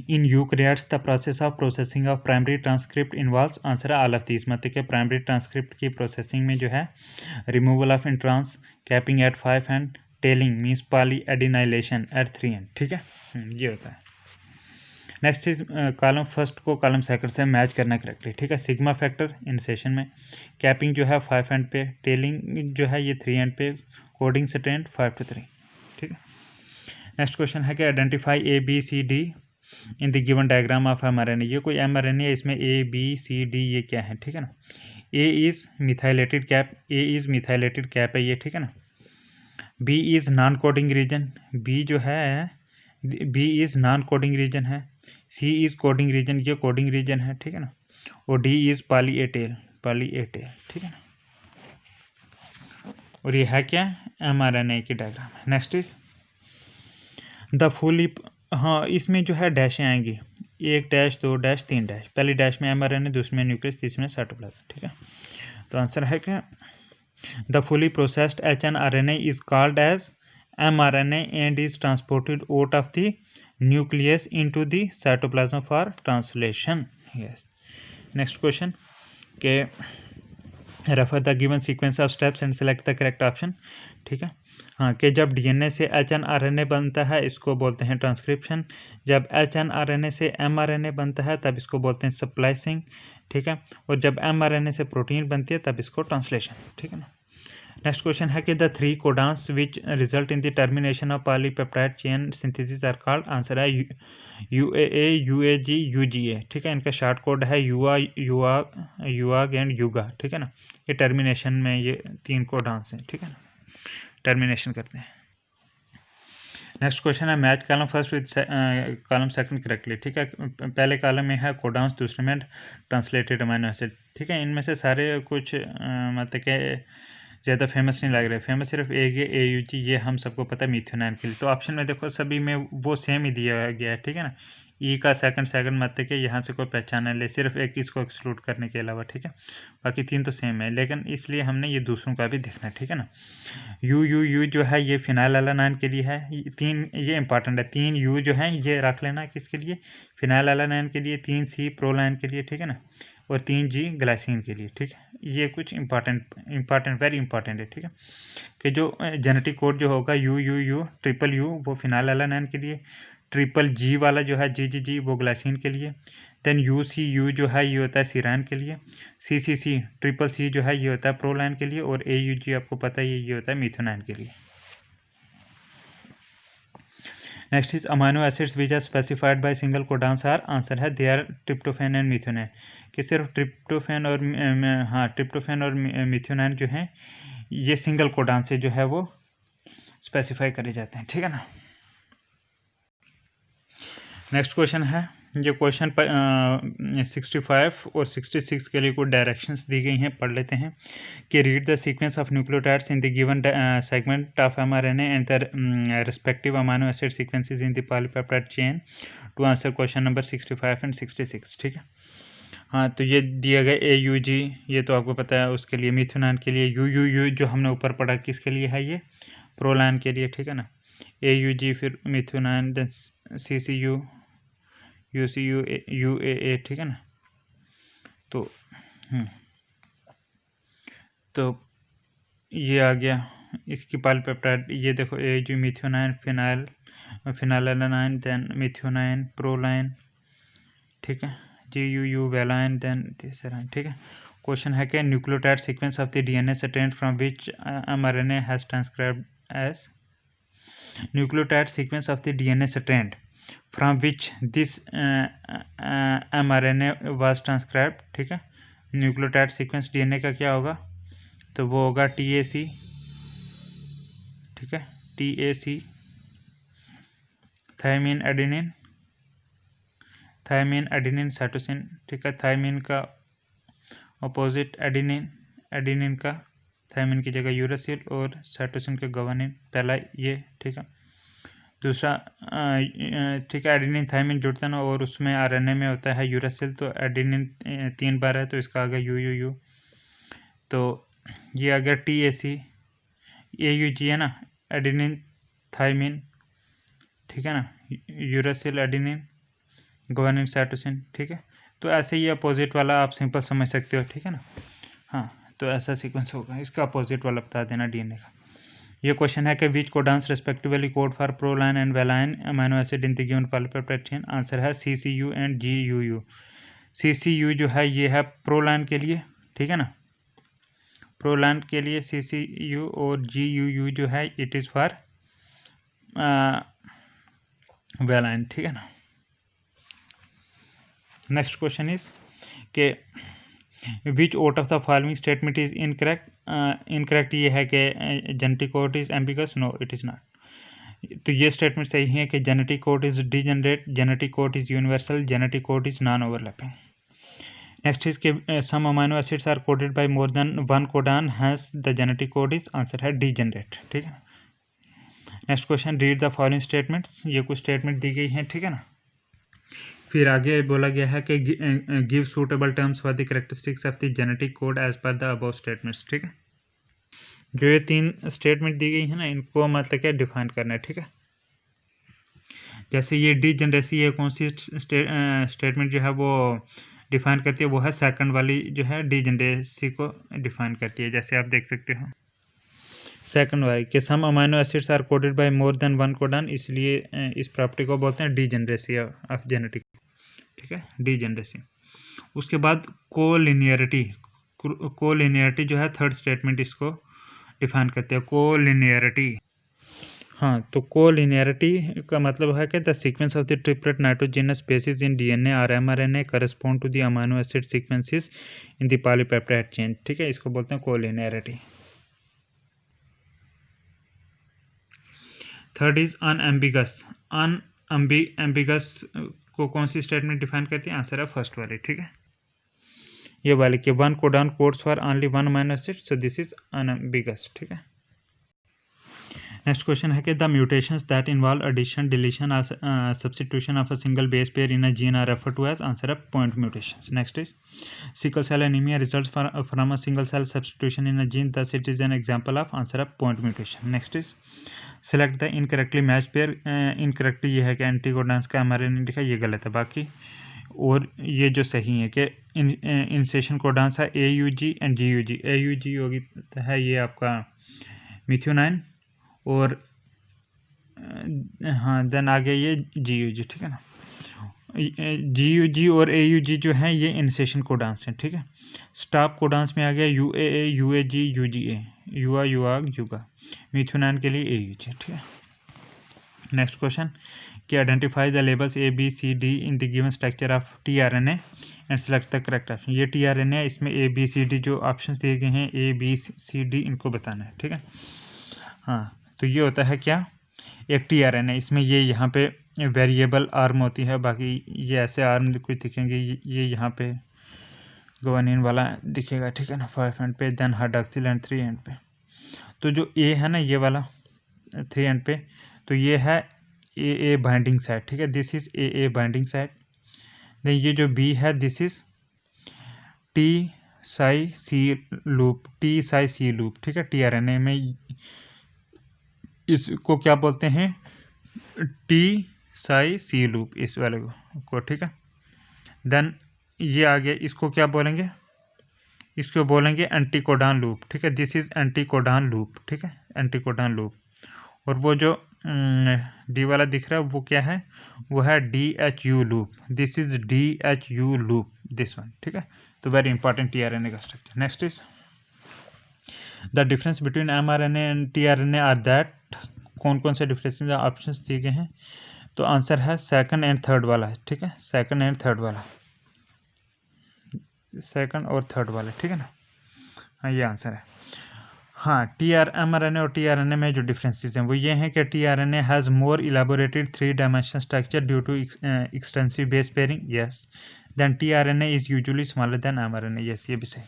in eukaryotes the process of processing of primary transcript involves, answer है ऑल ऑफ दीज। मतलब कि प्राइमरी ट्रांसक्रिप्ट की प्रोसेसिंग में जो है removal of introns, capping at 5 end tailing means polyadenylation at 3 end. ठीक है, ये होता है। नेक्स्ट इज कॉलम फर्स्ट को कॉलम सेकंड से मैच करना करेक्टली। ठीक है, सिग्मा फैक्टर इनिशिएशन में, कैपिंग जो है 5 एंड पे, टेलिंग जो है ये 3 एंड पे, कोडिंग स्ट्रेंथ 5 to 3। ठीक है, नेक्स्ट क्वेश्चन है कि identify A B C D in the given diagram of mRNA। ये कोई mRNA है, इसमें ए बी सी डी ये क्या है। ठीक है ना, A is methylated cap, A is methylated cap है ये। ठीक है ना, B is non coding region, B जो है B is non coding region है, सी इज़ कोडिंग रीजन, ये कोडिंग रीजन है। ठीक है ना, और D is poly A tail, poly A tail. ठीक है ना, और ये है क्या, mRNA की डायग्राम है। नेक्स्ट इज द फुली, हाँ इसमें जो है डैशें आएंगी, 1 डैश 2 डैश 3 डैश, पहली डैश में mRNA, दूसरे में न्यूक्लियस, तीसरे में साइटोप्लाज्म। ठीक है, तो आंसर है क्या, the fully processed hnRNA is called as mRNA and is transported out of the nucleus into the cytoplasm for translation. Yes, next question के refer the given sequence of steps and select the correct option. ठीक है, हाँ कि जब DNA से hnRNA बनता है इसको बोलते हैं ट्रांसक्रिप्शन, जब hnRNA से mRNA बनता है तब इसको बोलते हैं स्प्लाइसिंग। ठीक है, और जब mRNA से प्रोटीन बनती है तब इसको ट्रांसलेशन। ठीक है ना, नेक्स्ट क्वेश्चन है कि the 3 codons which result in the termination of polypeptide chain synthesis are called, answer है UAA UAG UGA। ठीक है, इनका शॉर्ट कोड है युआग एंड युगा। ठीक है ना, ये टर्मिनेशन में ये 3 कोडान्स हैं। ठीक है ना, टर्मिनेशन करते हैं। नेक्स्ट क्वेश्चन है match column first with column second correctly. ठीक है, पहले कॉलम में है कोडान्स, दूसरे में ट्रांसलेटेड अमीनो एसिड। ठीक है, इनमें से सारे कुछ मतलब के ज़्यादा फेमस नहीं लग रहे, फेमस सिर्फ एक है AUG, ये हम सबको पता है मिथ्योनाइन के लिए। तो ऑप्शन में देखो सभी में वो सेम ही दिया गया है। ठीक है ना, ई का सेकंड मतलब कि यहाँ से कोई पहचान ले, सिर्फ एक इसको एक्सक्लूड करने के अलावा। ठीक है, बाकी 3 तो सेम है, लेकिन इसलिए हमने ये दूसरों का भी देखना है। ठीक है ना, यू जो है ये फिनाइलएलानाइन के लिए है, 3 ये इंपॉर्टेंट है, 3 यू जो है ये रख लेना किसके लिए, फिनाइलएलानाइन के लिए, 3 सी प्रोलाइन के लिए। ठीक है ना, और 3 जी ग्लाइसिन के लिए। ठीक है, ये कुछ इंपॉर्टेंट वेरी इंपॉर्टेंट है। ठीक है, कि जो जेनेटिक कोड जो होगा यू ट्रिपल यू वो फिनाइलएलानाइन के लिए, ट्रिपल जी वाला जो है जी वो ग्लाइसिन के लिए, देन यू जो है ये होता है सिराइन के लिए, सी ट्रिपल सी जो है ये होता है प्रोलाइन के लिए, और AUG आपको पता है ये होता है मिथोनाइन के लिए। Next is amino acids which are specified by single codons are, answer है they are tryptophan and methionine. कि सिर्फ ट्रिप्टोफैन और मिथोनाइन जो हैं ये सिंगल कोडान से जो है वो स्पेसिफाई करे जाते हैं। ठीक है ना, नेक्स्ट क्वेश्चन है, ये क्वेश्चन 65 और 66 के लिए कुछ डायरेक्शंस दी गई हैं, पढ़ लेते हैं। कि read the sequence of nucleotides in the given segment of mRNA and the respective amino acid sequences in the polypeptide chain to answer question number 65 and 66। ठीक है, हाँ तो ये दिया गया AUG, ये तो आपको पता है उसके लिए, मिथोनाइन के लिए यू जो हमने ऊपर पढ़ा किसके लिए है, ये प्रोलाइन के लिए। ठीक है ना, AUG फिर मिथोनाइन, देन CCU UCU UAA। ठीक है ना, तो तो ये आ गया इसकी पॉलीपेप्टाइड, ये देखो AUG मिथोनाइन फिनाइलएलानाइन, देन मिथोनाइन प्रोलाइन। ठीक है, GUU वेलाइन, देन तीसरा। ठीक है, क्वेश्चन है कि nucleotide sequence of the DNA strand from which mRNA has transcribed as, nucleotide sequence of the DNA strand from which this mRNA was transcribed. ठीक है, nucleotide sequence DNA का क्या होगा, तो वो होगा TAC। ठीक है, TAC थायमिन एडेनिन साइटोसिन। ठीक है, थायमिन का अपोजिट एडेनिन का थायमिन की जगह यूरासिल, और साइटोसिन का ग्वानिन, पहला ये। ठीक है, दूसरा ठीक है एडेनिन थायमिन जुड़ता है ना, और उसमें RNA में होता है यूरासिल, तो एडेनिन 3 बार है तो इसका आ गया UUU। तो ये आ गया TAC, AUG है ना, एडेनिन थायमिन। ठीक है ना, यूरासिल एडेनिन, गवर्निंग साइटोसिन, ठीक है। तो ऐसे ही अपोजिट वाला आप सिंपल समझ सकते हो, ठीक है ना। हाँ, तो ऐसा सीक्वेंस होगा, इसका अपोजिट वाला बता देना डीएनए का। ये क्वेश्चन है कि which codons respectively code for proline and valine amino acid in the given polypeptide chain. Answer है CCU एंड GUU। CCU जो है ये है प्रोलाइन के लिए, ठीक है ना, प्रोलाइन के लिए CCU, और GUU जो है इट इज़ फॉर वेलाइन, ठीक है ना। नेक्स्ट क्वेश्चन इज के which out of the following statement is incorrect. Incorrect ये है कि genetic code is ambiguous, no it is not. तो ये स्टेटमेंट सही है कि genetic code is degenerate, genetic code is universal, genetic code is non overlapping. Next is के some amino acids are coded by more than one codon, hence the genetic code is, answer है degenerate, ठीक है। Next question, read the following statements. ये कुछ statement दी गई हैं, ठीक है ना। फिर आगे बोला गया है कि give suitable terms for the characteristics of the genetic code as per the above statements, ठीक है। जो ये 3 स्टेटमेंट दी गई है ना, इनको मतलब क्या डिफाइन करना है, ठीक है। जैसे ये डिजेनरेसी है, कौन सी स्टेटमेंट जो है वो डिफाइन करती है, वो है सेकंड वाली जो है डिजेनरेसी को डिफाइन करती है। जैसे आप देख सकते हो सेकंड वाली कि some amino acids are coded by more than one codon, इसलिए इस प्रॉपर्टी को बोलते हैं डिजेनरेसी ऑफ जेनेटिक, ठीक है, डिजेनरेसी। उसके बाद कोलिनियरिटी, कोलिनियरिटी जो है थर्ड स्टेटमेंट इसको डिफाइन करते हैं, कोलिनियरिटी। हाँ, तो कोलिनियरिटी का मतलब है कि the sequence of the triplet nitrogenous bases in DNA और mRNA correspond to the amino acid sequences in the polypeptide chain, ठीक है, इसको बोलते हैं colinearity. Third is unambiguous. Unambiguous को कौन सी स्टेटमेंट डिफाइन करती है, आंसर है फर्स्ट वाली, ठीक है, ये वाली कि one codon codes for only one amino acid, so this is unambiguous, ठीक है। नेक्स्ट क्वेश्चन है कि the mutations that involve addition, deletion और substitution of a single base pair in a gene are refer to as, answer है point mutations. Next is sickle cell anaemia results from a single cell substitution in a gene, thus it is an example of, answer है point mutation. Next is select the incorrectly match pair. Incorrectly ये है कि एंटीकोडांस का mRNA लिखा, ये गलत है। बाकी और ये जो सही है कि इंसेशन कोडांस है AUG एंड GUG। AUG होगी है ये आपका मिथ्योनाइन, और हाँ देन आ गया ये GUG, ठीक है ना। GUG और AUG जो हैं ये इंसेशन कोडांस हैं, ठीक है। स्टॉप कोडांस में आ गया UAA, UAG, UGA, युआ, युआग, युगा। मिथ्योनाइन के लिए AUG, ठीक है। नेक्स्ट क्वेश्चन कि identify the labels ABCD in the given structure of tRNA and select the correct option. ये tRNA है, इसमें ABCD जो ऑप्शंस दिए गए हैं ABCD, इनको बताना है, ठीक है। हाँ, तो ये होता है क्या, एक tRNA, इसमें ये यहाँ पे वेरिएबल आर्म होती है, बाकी ये ऐसे आर्म कुछ दिखेंगे, ये यहाँ पे ग्वानिन वाला दिखेगा, ठीक है ना, 5 एंड पे, देन हाइड्रॉक्सिल एंड 3 एंड पे। तो जो A है ना ये वाला 3 एंड पे, तो ये है AA बाइंडिंग साइट, ठीक है, this is AA binding site. Then ये जो B है this is T psi C loop, T psi C loop, ठीक है। tRNA में इसको क्या बोलते हैं, T साई C लूप, इस वाले को, ठीक है। देन ये आ गया, इसको क्या बोलेंगे, इसको बोलेंगे एंटीकोडान लूप, ठीक है, दिस इज एंटीकोडान लूप, ठीक है, एंटीकोडान लूप। और वो जो डी वाला दिख रहा है वो क्या है, वो है DHU loop, this is DHU loop, this one, ठीक है। तो वेरी इंपॉर्टेंट tRNA का structure. Next is the difference between mRNA and tRNA are that. कौन कौन से डिफरेंसेस ऑप्शंस दिए गए हैं, तो आंसर है सेकंड एंड थर्ड वाला है, ठीक है, सेकंड एंड थर्ड वाला, सेकंड और थर्ड वाला, ठीक है ना। हाँ, ये आंसर है। हाँ, mRNA और tRNA में जो डिफरेंसेस हैं वो ये हैं कि tRNA has more elaborated 3 dimensional structure due to extensive base pairing, yes. Then tRNA is usually smaller than mRNA, yes, ये भी सही।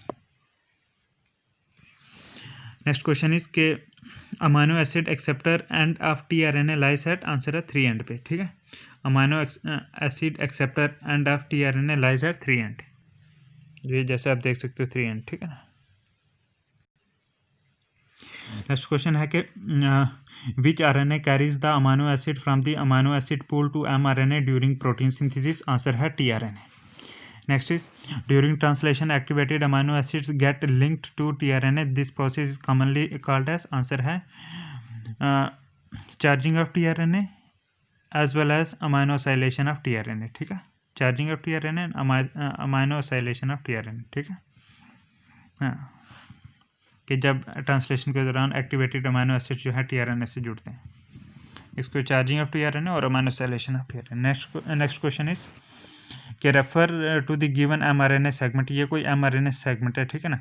नेक्स्ट क्वेश्चन इज के amino acid acceptor end of tRNA lies at, answer है 3 end पे, ठीक है। Amino acid acceptor end of tRNA lies at 3 end, ये जैसे आप देख सकते हो 3 एंड, ठीक है ना। नेक्स्ट क्वेश्चन है कि which RNA carries the amino acid from the amino acid pool to mRNA during protein synthesis? Answer है tRNA. Next is during translation activated amino acids get linked to tRNA. This process is commonly called as, answer है charging of tRNA as well as aminoacylation of tRNA. ठीक है, charging of tRNA and aminoacylation of tRNA. ठीक है, हाँ, कि जब translation के दौरान एक्टिवेटेड अमाइनो एसिड जो है tRNA से जुड़ते हैं, इसको चार्जिंग ऑफ tRNA और aminoacylation of tRNA. Next question is कि refer to the given mRNA segment. ये कोई mRNA सेगमेंट है, ठीक है ना,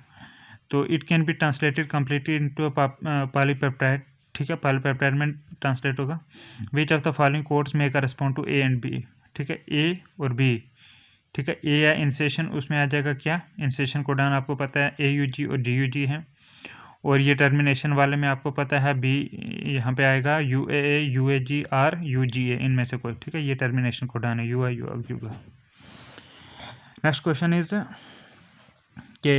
तो it can be translated completely into polypeptide. ठीक है, पॉलीपेप्टाइड में ट्रांसलेट होगा. Which of the following codes में correspond to A and B? ठीक है, ए और बी. ठीक है, ए या इंसेशन, उसमें आ जाएगा क्या, इंसेशन कोडान आपको पता है AUG और GUG है, और ये टर्मिनेशन वाले में आपको पता है बी यहाँ पे आएगा UAA, UAG और UGA, इनमें से कोई. ठीक है, ये टर्मिनेशन कोडान है UI, UGA. Next question is कि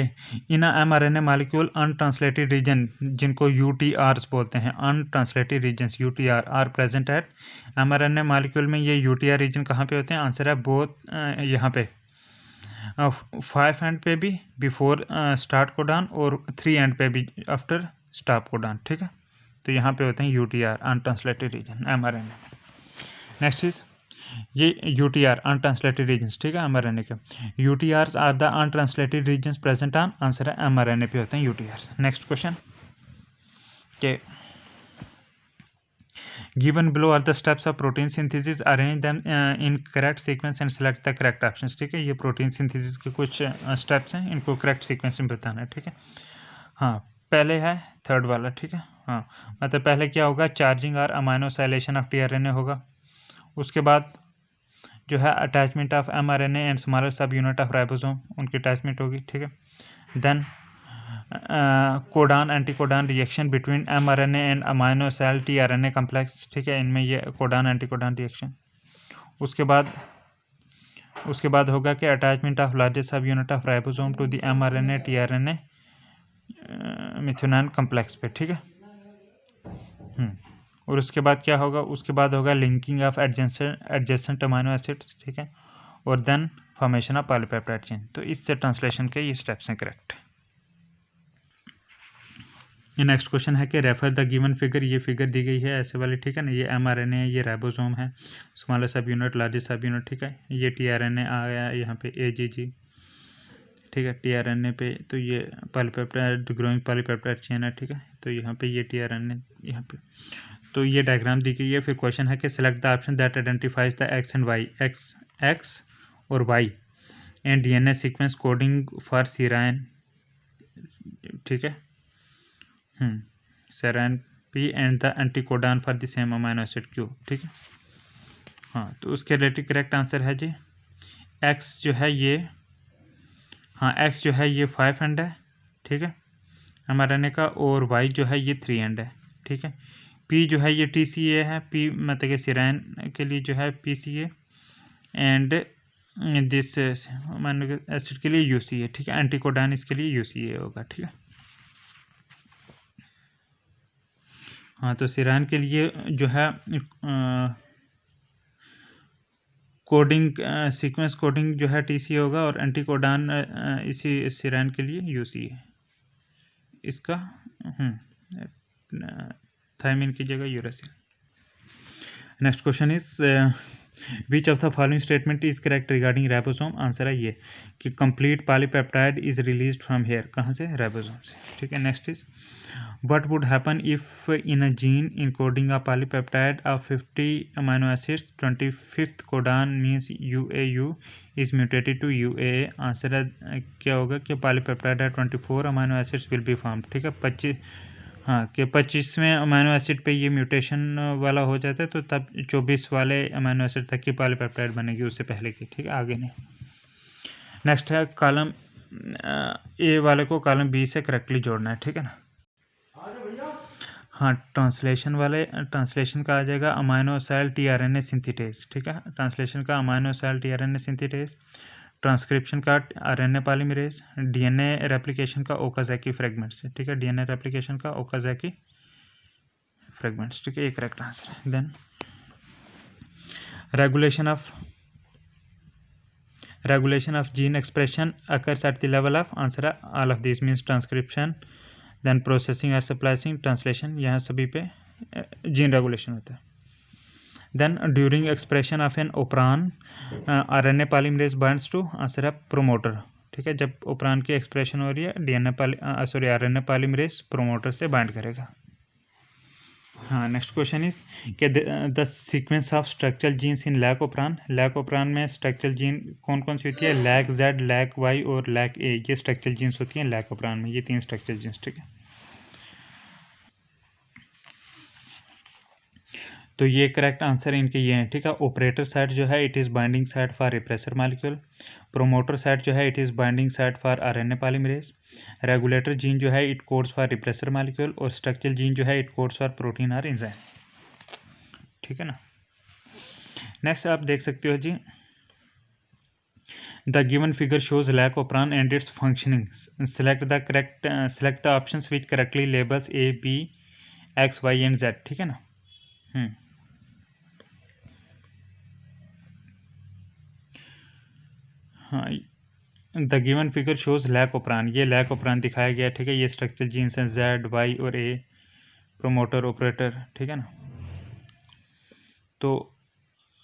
in mRNA molecule untranslated region, जिनको UTRs बोलते हैं, untranslated regions UTR are present at mRNA molecule में. ये UTR रीजन कहाँ पे होते हैं? आंसर है बोथ यहाँ पे 5 एंड पे भी बिफोर स्टार्ट कोडान और 3 एंड पे भी आफ्टर स्टॉप कोडान. ठीक है, तो यहाँ पे होते हैं UTR untranslated region mRNA. Next is ये UTR अनट्रांसलेटेड रीजन्स. ठीक है, mRNA के UTRs are the untranslated regions present on, answer है mRNA पे होते हैं UTRs. नेक्स्ट क्वेश्चन के given below are the steps of protein synthesis, arrange them in correct sequence and select the correct options. ठीक है, ये protein synthesis के कुछ स्टेप्स हैं, इनको करेक्ट सीक्वेंस में बताना है. ठीक है, हाँ, पहले है थर्ड वाला. ठीक है, हाँ, मतलब पहले क्या होगा, चार्जिंग और अमाइनोसाइलेशन ऑफ tRNA होगा. उसके बाद जो है attachment of mRNA and smaller subunit of ribosome, उनकी अटैचमेंट होगी. ठीक है, then codon anticodon reaction between mRNA and aminoacyl tRNA complex. ठीक है, इनमें ये कोडान एंटीकोडान रिएक्शन. उसके बाद होगा कि attachment of largest subunit of ribosome to the mRNA tRNA methionine complex पे. ठीक है, और उसके बाद क्या होगा, उसके बाद होगा linking of adjacent amino acids. ठीक है, और then formation of polypeptide chain. तो इससे ट्रांसलेशन के ये स्टेप्स हैं करेक्ट. ये नेक्स्ट क्वेश्चन है कि रेफर द गिवन फिगर. ये फिगर दी गई है ऐसे वाली. ठीक है ना, ये mRNA है, ये राइबोसोम है, स्मॉलर सब यूनिट लार्जेस्ट सब यूनिट. ठीक है, ये tRNA आ गया यहाँ पे AGG. ठीक है, tRNA पे तो ये पॉलीपेप्टाइड ग्रोइंग पॉलीपेप्टाइड चेन है. ठीक है, तो यहाँ पे ये tRNA यहाँ पे, तो ये डायग्राम दी गई है. फिर क्वेश्चन है कि select the option that identifies the X and Y, X और Y and DNA sequence coding for serine. ठीक है, serine P and the anticodon for the same amino acid Q. ठीक है, हाँ, तो उसके रिलेटिव करेक्ट आंसर है जी x जो है ये, हाँ, एक्स जो है ये 5 एंड है. ठीक है, mRNA का, और वाई जो है ये 3 एंड है. ठीक है, पी जो है ये TCA है, पी मतलब कि सिराइन के लिए जो है PCA and this amino acid के लिए UCA. ठीक है, एंटीकोडान इसके लिए UCA होगा. ठीक है, हाँ, तो सिराइन के लिए जो है कोडिंग सीक्वेंस कोडिंग जो है TCA होगा, और एंटीकोडान इसी सिराइन के लिए UCA. इसका थायमिन की जगह uracil. Next question is which of the following statement is correct regarding ribosome. Answer है ये कि complete polypeptide is released from here, कहाँ से, राइबोसोम से. ठीक है, next is what would happen if in a gene encoding a polypeptide of 50 amino acids 25th codon means UAU is mutated to UAA. Answer है क्या होगा कि polypeptide 24 amino acids will be form. ठीक है, 25, हाँ, कि 25वें अमाइनो एसिड पे ये म्यूटेशन वाला हो जाता है, तो तब 24 वाले अमाइनो एसिड तक की पॉलीपेप्टाइड बनेगी, उससे पहले की. ठीक है, आगे नहीं. नेक्स्ट है कॉलम A वाले को कॉलम B से करेक्टली जोड़ना है. ठीक है ना, हाँ, ट्रांसलेशन का आ जाएगा अमाइनो सेल tRNA सिंथेटेज. ठीक है, ट्रांसलेशन का aminoacyl tRNA synthetase, transcription का RNA पॉलीमरेज, DNA रेप्लिकेशन का ओकाज़की फ्रेगमेंट से. ठीक है, DNA रेप्लिकेशन का ओकाज़की फ्रेगमेंट्स, ठीक है, ये करेक्ट आंसर है। Then regulation of gene expression occurs at the level of, answer है all of these means transcription, then processing और स्प्लाइसिंग, ट्रांसलेशन, यहाँ सभी पे जीन रेगुलेशन होता है। Then during expression of an operon RNA polymerase binds to, answer है promoter, ठीक है, जब ओपरान की एक्सप्रेशन हो रही है आरएनए पॉलीमरेज प्रोमोटर से बाइंड करेगा। हाँ, नेक्स्ट क्वेश्चन इज कि the sequence of structural genes in lac operon में स्ट्रक्चरल जीन कौन कौन सी होती है? लैक जेड, लैक वाई और लैक ए, ये स्ट्रक्चरल जीन्स होती हैं लैक ओपरान में, ये 3 स्ट्रक्चरल जीन्स, ठीक है। तो ये करेक्ट आंसर इनके ये हैं, ठीक है। ऑपरेटर साइट जो है it is binding site for repressor molecule, promoter site जो है it is binding site for RNA polymerase, regulator gene जो है it codes for repressor molecule, और स्ट्रक्चरल जीन जो है इट कोड्स फॉर प्रोटीन और एंजाइम, ठीक है ना। नेक्स्ट आप देख सकते हो जी, the given figure shows lac operon and its functioning, select the options which correctly labels A B X Y and Z, ठीक है ना। हाँ, the given figure shows lac operon, ये लैक ओपरान दिखाया गया, ठीक है। ये स्ट्रक्चरल जीन्स हैं जेड वाई और ए, प्रोमोटर ऑपरेटर, ठीक है ना। तो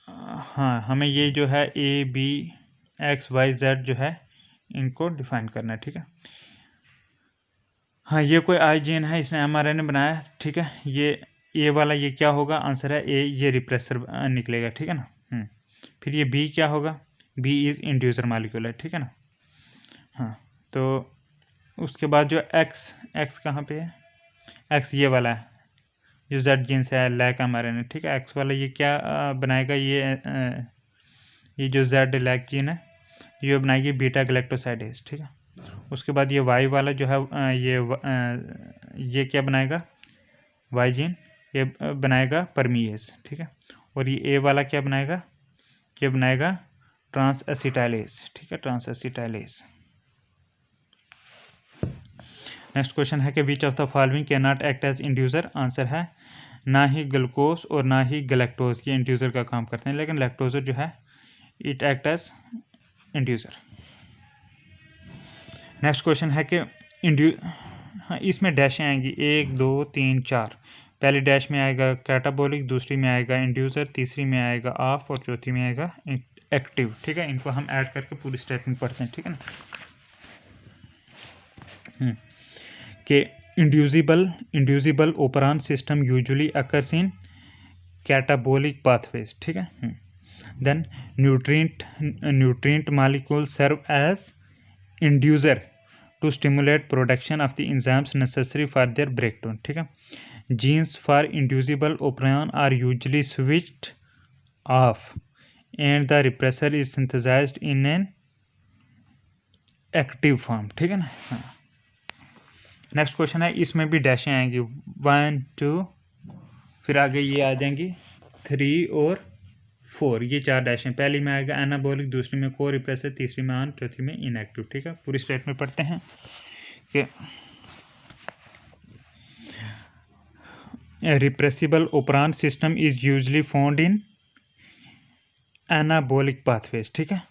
हाँ, हमें ये जो है A B X Y Z जो है इनको डिफाइन करना है, ठीक है। हाँ, ये कोई आई जीन है, इसने mRNA बनाया, ठीक है। ये ए वाला ये क्या होगा? आंसर है ए, ये रिप्रेसर निकलेगा, ठीक है ना। फिर ये बी क्या होगा? बी इज़ इंड्यूसर मॉलिक्यूल है, ठीक है ना। हाँ, तो उसके बाद जो एक्स कहाँ पे है? एक्स ये वाला है जो जेड जीन से है लैक mRNA, ठीक है। एक्स वाला ये क्या बनाएगा? ये जो जेड लैक जीन है ये बनाएगी बीटा गैलेक्टोसाइडेज, ठीक है। उसके बाद ये वाई वाला जो है ये क्या बनाएगा? वाई जीन ये बनाएगा परमीएज, ठीक है। और ये ए वाला क्या बनाएगा? ये बनाएगा ट्रांस एसिटाइलेज, ठीक है, ट्रांस एसिटाइलेज। नेक्स्ट क्वेश्चन है कि which of the following can not act as inducer, answer है ना ही ग्लूकोज और ना ही गैलेक्टोज ये इंड्यूसर का काम करते हैं, लेकिन लैक्टोज जो है it act as inducer. Next question है कि हाँ, इसमें डैशें आएंगी 1 2 3 4। पहली डैश में आएगा कैटाबोलिक, दूसरी में आएगा इंड्यूसर, तीसरी में आएगा ऑफ और चौथी में आएगा एक्टिव, ठीक है। इनको हम ऐड करके पूरी स्टेटमेंट पढ़ते हैं, ठीक है ना। कि inducible operon system usually occurs in catabolic pathways, ठीक है। Then nutrient molecule serve as inducer to stimulate production of the enzymes necessary for their breakdown, ठीक है। Genes for inducible operon are usually switched off and the repressor is synthesized in an active form, ठीक है ना। हाँ, next question है, इसमें भी डैशें आएंगी 1 2, फिर आगे ये आ जाएंगी 3 और 4, ये 4 डैशें। पहली में आएगा एनाबॉलिक, दूसरी में को रिप्रेसर, तीसरी में ऑन, चौथी में इनएक्टिव, ठीक है। पूरी स्टेटमेंट पढ़ते हैं कि repressible operon system is usually found in anabolic pathways, ठीक है।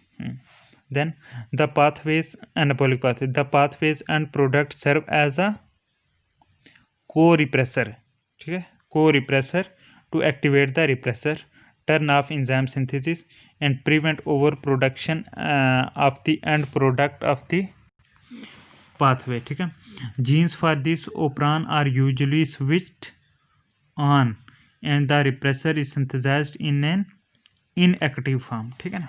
Then the pathways anabolic pathway, the pathways end product serve as a corepressor, ठीक है, corepressor to activate the repressor, turn off enzyme synthesis and prevent overproduction of the end product of the pathway, ठीक है। genes for this operon are usually switched on and the repressor is synthesized in an inactive form, ठीक है ना।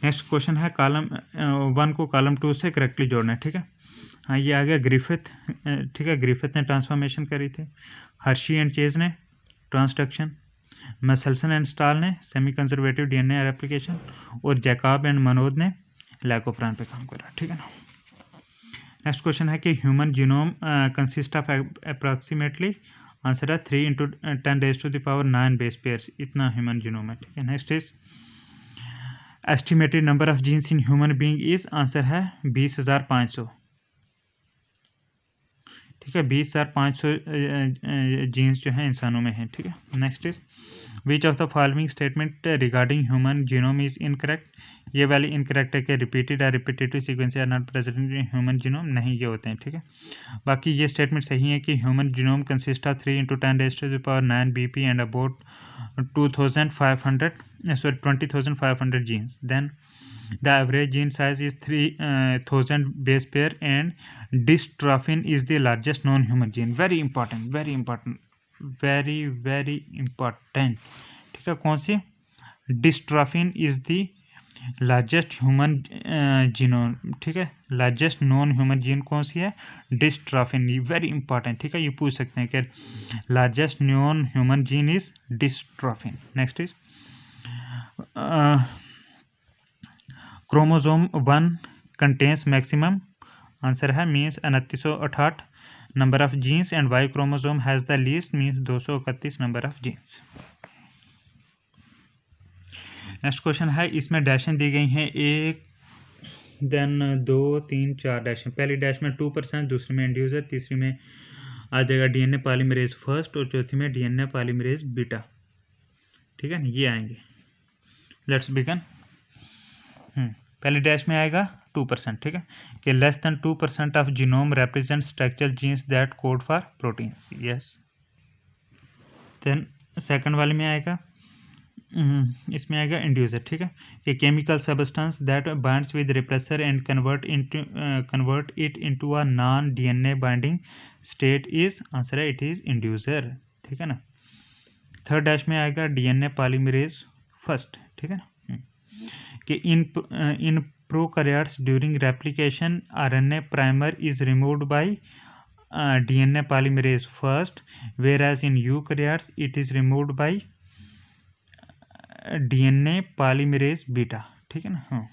Next question है column 1 को column 2 से correctly जोड़ना है, ठीक है। हाँ, ये आ गया ग्रिफिथ, ठीक है। ग्रिफिथ ने ट्रांसफॉर्मेशन करी थी, हर्शी एंड चेज ने ट्रांसडक्शन, मैसेल्सन एंड स्टाल ने सेमी कंजर्वेटिव डीएनए रेप्लिकेशन, और जैकब एंड मनोद ने लैक ओपरान पे काम करा, ठीक है ना। नेक्स्ट क्वेश्चन है कि human genome consist of approximately, answer है 3 × 10⁻⁹ बेस पेयर्स, इतना ह्यूमन जीनोम है, ठीक है। Next is estimated number of genes in human being is, answer है 20,500, ठीक है, 20,500 जीन्स जो हैं इंसानों में हैं। ठीक है, next is which of the following statement regarding human genome is incorrect. ये वाली इनकरेक्ट है कि रिपीटेड या repetitive sequence are not present in human genome, नहीं ये होते हैं। ठीक है, बाकी ये स्टेटमेंट सही है कि human genome consist of 3 × 10⁻⁹ BP and about 20,500 genes. Then the average gene size is 3000 base pair and dystrophin is the largest known human gene. Very important, very important, very important. ठीक है, कौन सी? dystrophin is the largest human genome. ठीक है, largest known human gene कौन सी है? dystrophin. very important. ठीक है, ये पूछ सकते हैं कि largest known human gene is dystrophin. next is chromosome 1 contains maximum, answer है means 2968 number of genes and Y chromosome has the least means 231 number of genes. Next question है, इसमें डैशन दी गई हैं 1 देन 2 3 4 डैशन। पहली डैश में 2%, दूसरी में इंड्यूसर, तीसरी में आ जाएगा DNA पॉलीमरेज फर्स्ट और चौथी में DNA पॉलीमरेज बीटा। ठीक है ना, ये आएंगे। Let's begin. पहले डैश में आएगा 2%। ठीक है, कि less than 2% of genome represent structural genes that code for proteins. Yes. Then second वाले में आएगा इसमें आएगा इंड्यूसर। ठीक है, कि chemical substance that binds with repressor and convert it into a non DNA binding state is, answer है it is inducer. ठीक है ना। थर्ड डैश में आएगा DNA पॉलीमरेज फर्स्ट। ठीक है ना, कि in prokaryotes during replication RNA primer is removed by DNA polymerase first, whereas in eukaryotes it is removed by DNA polymerase beta. ठीक है ना। हाँ,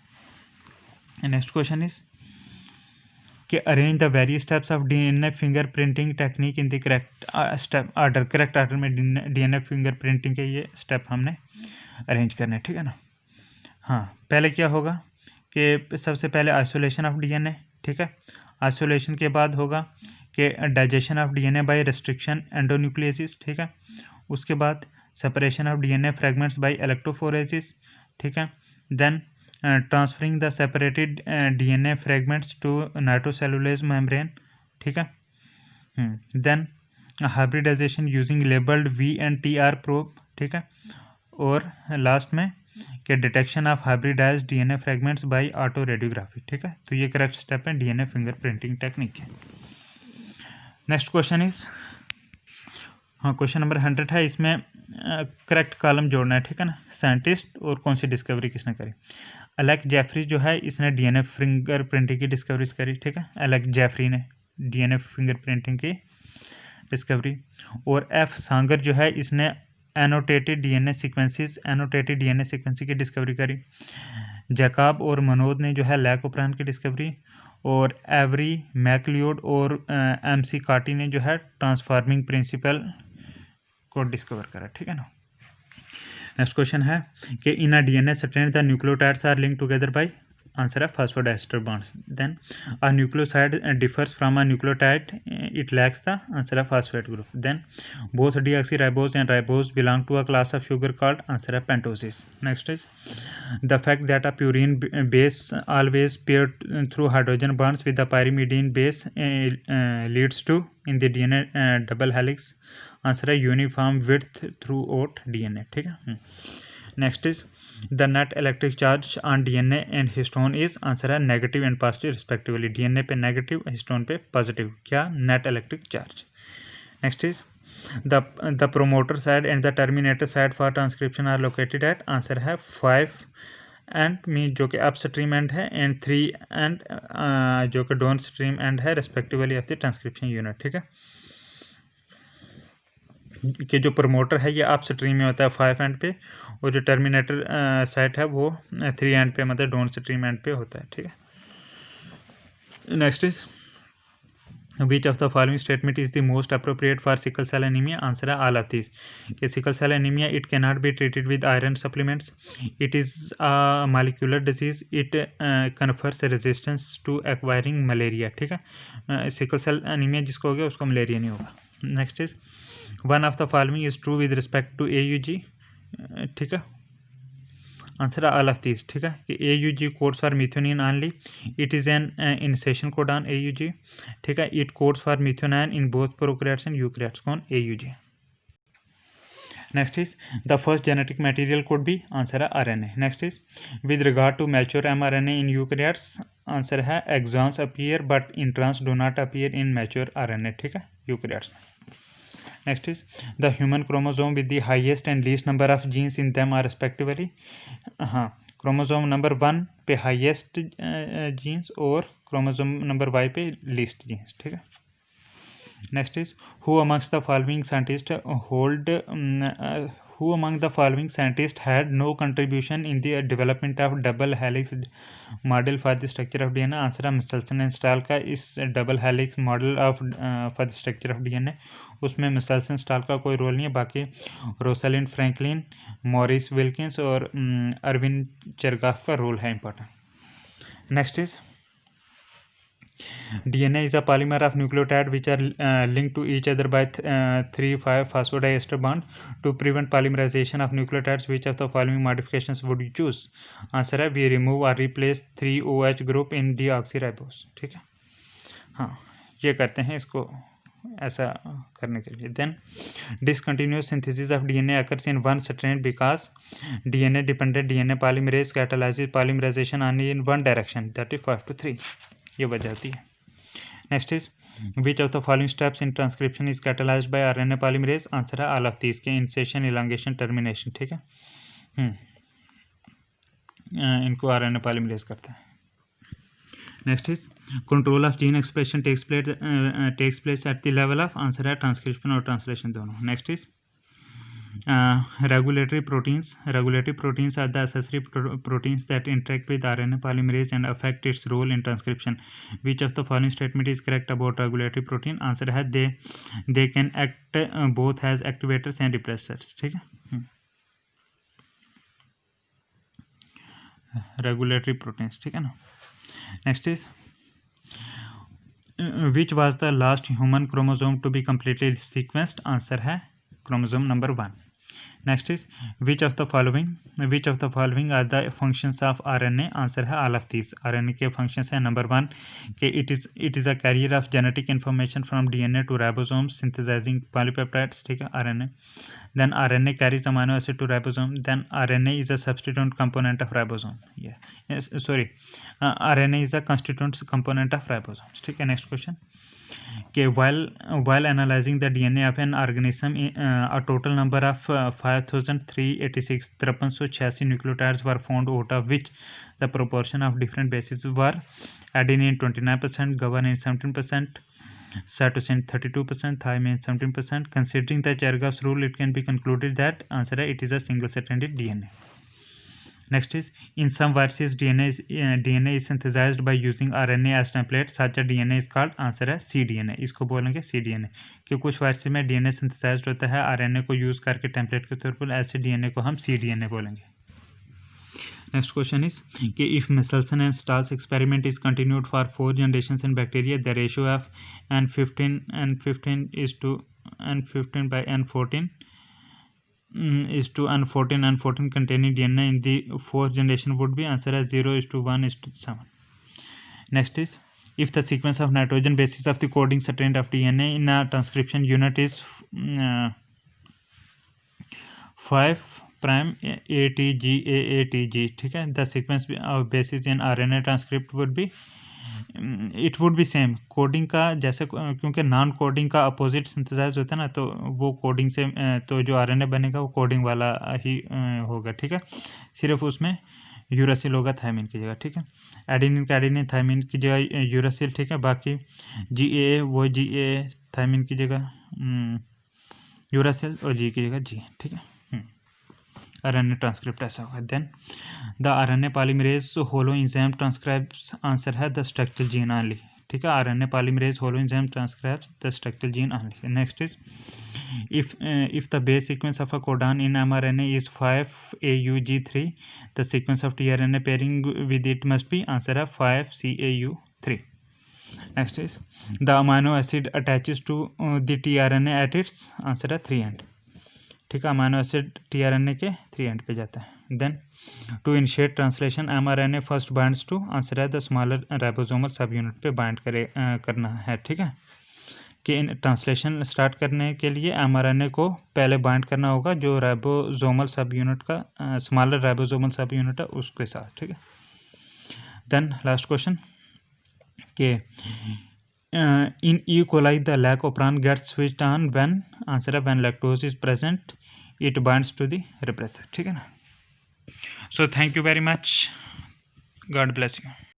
नेक्स्ट क्वेश्चन इज कि arrange the various steps of DNA fingerprinting technique in the correct step order. Correct order में DNA fingerprinting के ये step हमने arrange करने। ठीक है ना। हाँ, पहले क्या होगा कि सबसे पहले आइसोलेशन ऑफ DNA। ठीक है, आइसोलेशन के बाद होगा कि digestion of DNA by restriction endonucleases. ठीक है, उसके बाद separation of DNA fragments by electrophoresis. ठीक है, then transferring the separated DNA fragments to nitrocellulose membrane. ठीक है, then hybridisation using labelled V and TR probe. ठीक है, और लास्ट में कि detection of hybridised DNA fragments by autoradiography. ठीक है, तो ये करेक्ट स्टेप है DNA फिंगर प्रिंटिंग टेक्निक है। नेक्स्ट क्वेश्चन इज, हाँ क्वेश्चन नंबर 100 है। इसमें करेक्ट कॉलम जोड़ना है। ठीक है ना, साइंटिस्ट और कौन सी डिस्कवरी किसने करी। एलेक जेफरी जो है इसने DNA फिंगर प्रिंटिंग की डिस्कवरीज करी। ठीक है, एलेक जेफरी ने DNA फिंगर प्रिंटिंग की डिस्कवरी। और F सांगर जो है इसने एनोटेटेड DNA सीक्वेंसेस की डिस्कवरी करी। जैकब और मनोद ने जो है लैक ऑपरेंट की डिस्कवरी, और एवरी मैकलियोड और MC कार्टी ने जो है ट्रांसफॉर्मिंग प्रिंसिपल को डिस्कवर करा। ठीक है ना। नेक्स्ट क्वेश्चन है कि in a DNA strand the nucleotides are linked together by, answer है phosphodiester bonds. Then a nucleoside differs from a nucleotide, it lacks the, answer है phosphate group. Then both deoxyribose and ribose belong to a class of sugar called, answer है pentoses. Next is the fact that a purine base always pair through hydrogen bonds with the pyrimidine base leads to in the DNA double helix, answer है uniform width throughout DNA। ठीक है। Next is the net electric charge on DNA and histone is, answer है negative and positive respectively. DNA पे negative, histone पे positive, क्या net electric charge. Next is the promoter site and the terminator site for transcription are located at, answer है 5 end mean जो कि upstream end है, and 3 end जो कि downstream end है respectively of the transcription unit. ठीक है, कि जो प्रमोटर है ये अप स्ट्रीम में होता है 5 एंड पे, और जो टर्मिनेटर साइट है वो 3 एंड पे, मतलब डाउन स्ट्रीम एंड पे होता है। ठीक है। Next is which of the following statement is the most appropriate for sickle cell anaemia? Answer है ऑल ऑफ दिस। कि sickle cell anaemia it can not be treated with iron supplements, it is a molecular disease, it confers resistance to acquiring malaria. ठीक है, sickle cell anaemia जिसको हो गया उसको malaria नहीं होगा। Next is one of the following is true with respect to AUG। ठीक है, आंसर ऑल ऑफ दिस। ठीक है, कि AUG codes for methionine only, it is an initiation codon AUG। ठीक है, it codes for methionine in both prokaryotes and eukaryotes कौन? AUG। Next is the first genetic material could be, answer है RNA। Next is with regard to mature mRNA in eukaryotes, answer है exons appear but introns do not appear in mature RNA। ठीक है, eukaryotes में। Next is the human chromosome with the highest and least number of genes in them are respectively. हाँ, chromosome number 1 पे highest genes और chromosome number Y पे least genes. ठीक है, next is who amongst the following scientist hold who among the following scientists had no contribution in the development of double helix model for the structure of DNA? Answer है मिचेल्सन and stall का। इस double helix model of for the structure of DNA उसमें मिचेल्सन stall का कोई role नहीं है, बाकी रोसलिंड Franklin, Morris Wilkins और अरविंद चेरगाफ का रोल है important. Next is DNA is a polymer of nucleotide which are linked to each other by 3,5 phosphodiester bond. To prevent polymerization of nucleotides, which of the following modifications would you choose? Answer है we remove or replace 3OH group in deoxyribose। ठीक है, हाँ ये करते हैं इसको ऐसा करने के लिए। Then discontinuous synthesis of DNA occurs in one strand because DNA dependent DNA polymerase catalyzes polymerization only in one direction, that is 5 to 3। ये वजह होती है। Next is which of the following steps in transcription is catalysed by RNA polymerase? Answer है all of these के initiation, elongation, termination. ठीक है, इनको RNA polymerase करता है। Next is control of gene expression takes place at the level of, answer है transcription और translation दोनों। Next is regulatory proteins are the accessory proteins that interact with RNA polymerase and affect its role in transcription. Which of the following statement is correct about regulatory protein? Answer है they can act both as activators and repressors। ठीक है, regulatory proteins। ठीक है ना। Next is which was the last human chromosome to be completely sequenced? Answer है chromosome number 1। Next is which of the following are the functions of RNA? Answer है all of this. RNA के functions हैं number 1 के it is a carrier of genetic information from DNA to ribosomes synthesizing polypeptides. ठीक है, RNA। then RNA carries amino acid to ribosome, then RNA is a substituent component of ribosome। RNA is a constituent component of ribosomes। ठीक है, next question कि while analyzing the DNA of an organism, a total number of 5,386 5386 nucleotides were found, out of which the proportion of different bases were adenine 29%, guanine 17%, cytosine 32%, thymine 17%. Considering the Chergav's rule, it can be concluded that answer है it is a single-stranded DNA। Next is in some viruses DNA is synthesized by using RNA as template. Such a DNA is called, answer है cDNA। इसको बोलेंगे cDNA कि कुछ virus में DNA synthesized होता है RNA को यूज़ करके टेम्पलेट के तौर पर, ऐसे DNA को हम cDNA बोलेंगे। Next question is कि if Michelson and Stahl's experiment is continued for 4 generations in bacteria, the ratio of N15 is to N15 by N14 is to N14 containing DNA in the 4th generation would be, answer as 0:1:7। Next is if the sequence of nitrogen bases of the coding strand of DNA in a transcription unit is 5' ATG, ठीक है, the sequence of bases in RNA transcript would be it would be same. Coding का जैसे, क्योंकि non coding का opposite synthesise होता है ना, तो वो कोडिंग से तो जो RNA बनेगा वो कोडिंग वाला ही होगा। ठीक है, सिर्फ उसमें यूरासिल होगा थायमिन की जगह। ठीक है, एडेनिन का एडेनिन, थायमिन की जगह यूरासिल। ठीक है, बाकी GAA वो GAA थायमिन की जगह यूरासिल और G की जगह G। ठीक है, RNA ट्रांसक्रिप्ट ऐसा होगा। Then the RNA polymerase holoenzyme transcribes, answer है द स्ट्रक्चर जीन ऑनली। ठीक है। RNA polymerase holoenzyme transcribes the structural gene only. Next is if the base sequence of a codon in mRNA is 5AUG3, the sequence of tRNA pairing with it must be answer of 5CAU3. Next is the amino acid attaches to the tRNA at its answer है 3 end। ठीक है, amino acid tRNA के 3 end पे जाता है। Then to initiate translation mRNA first binds to answer है the smaller ribosomal subunit पे bind करना है। ठीक है, कि इन ट्रांसलेशन स्टार्ट करने के लिए mRNA को पहले बाइंड करना होगा जो राइबोसोमल सब यूनिट का स्मॉलर राइबोसोमल सब यूनिट है उसके साथ। ठीक है, देन लास्ट क्वेश्चन के in E. coli the lac operon gets switched on when answer है when lactose is present it binds to the repressor। ठीक है ना। So thank you very much, God bless you।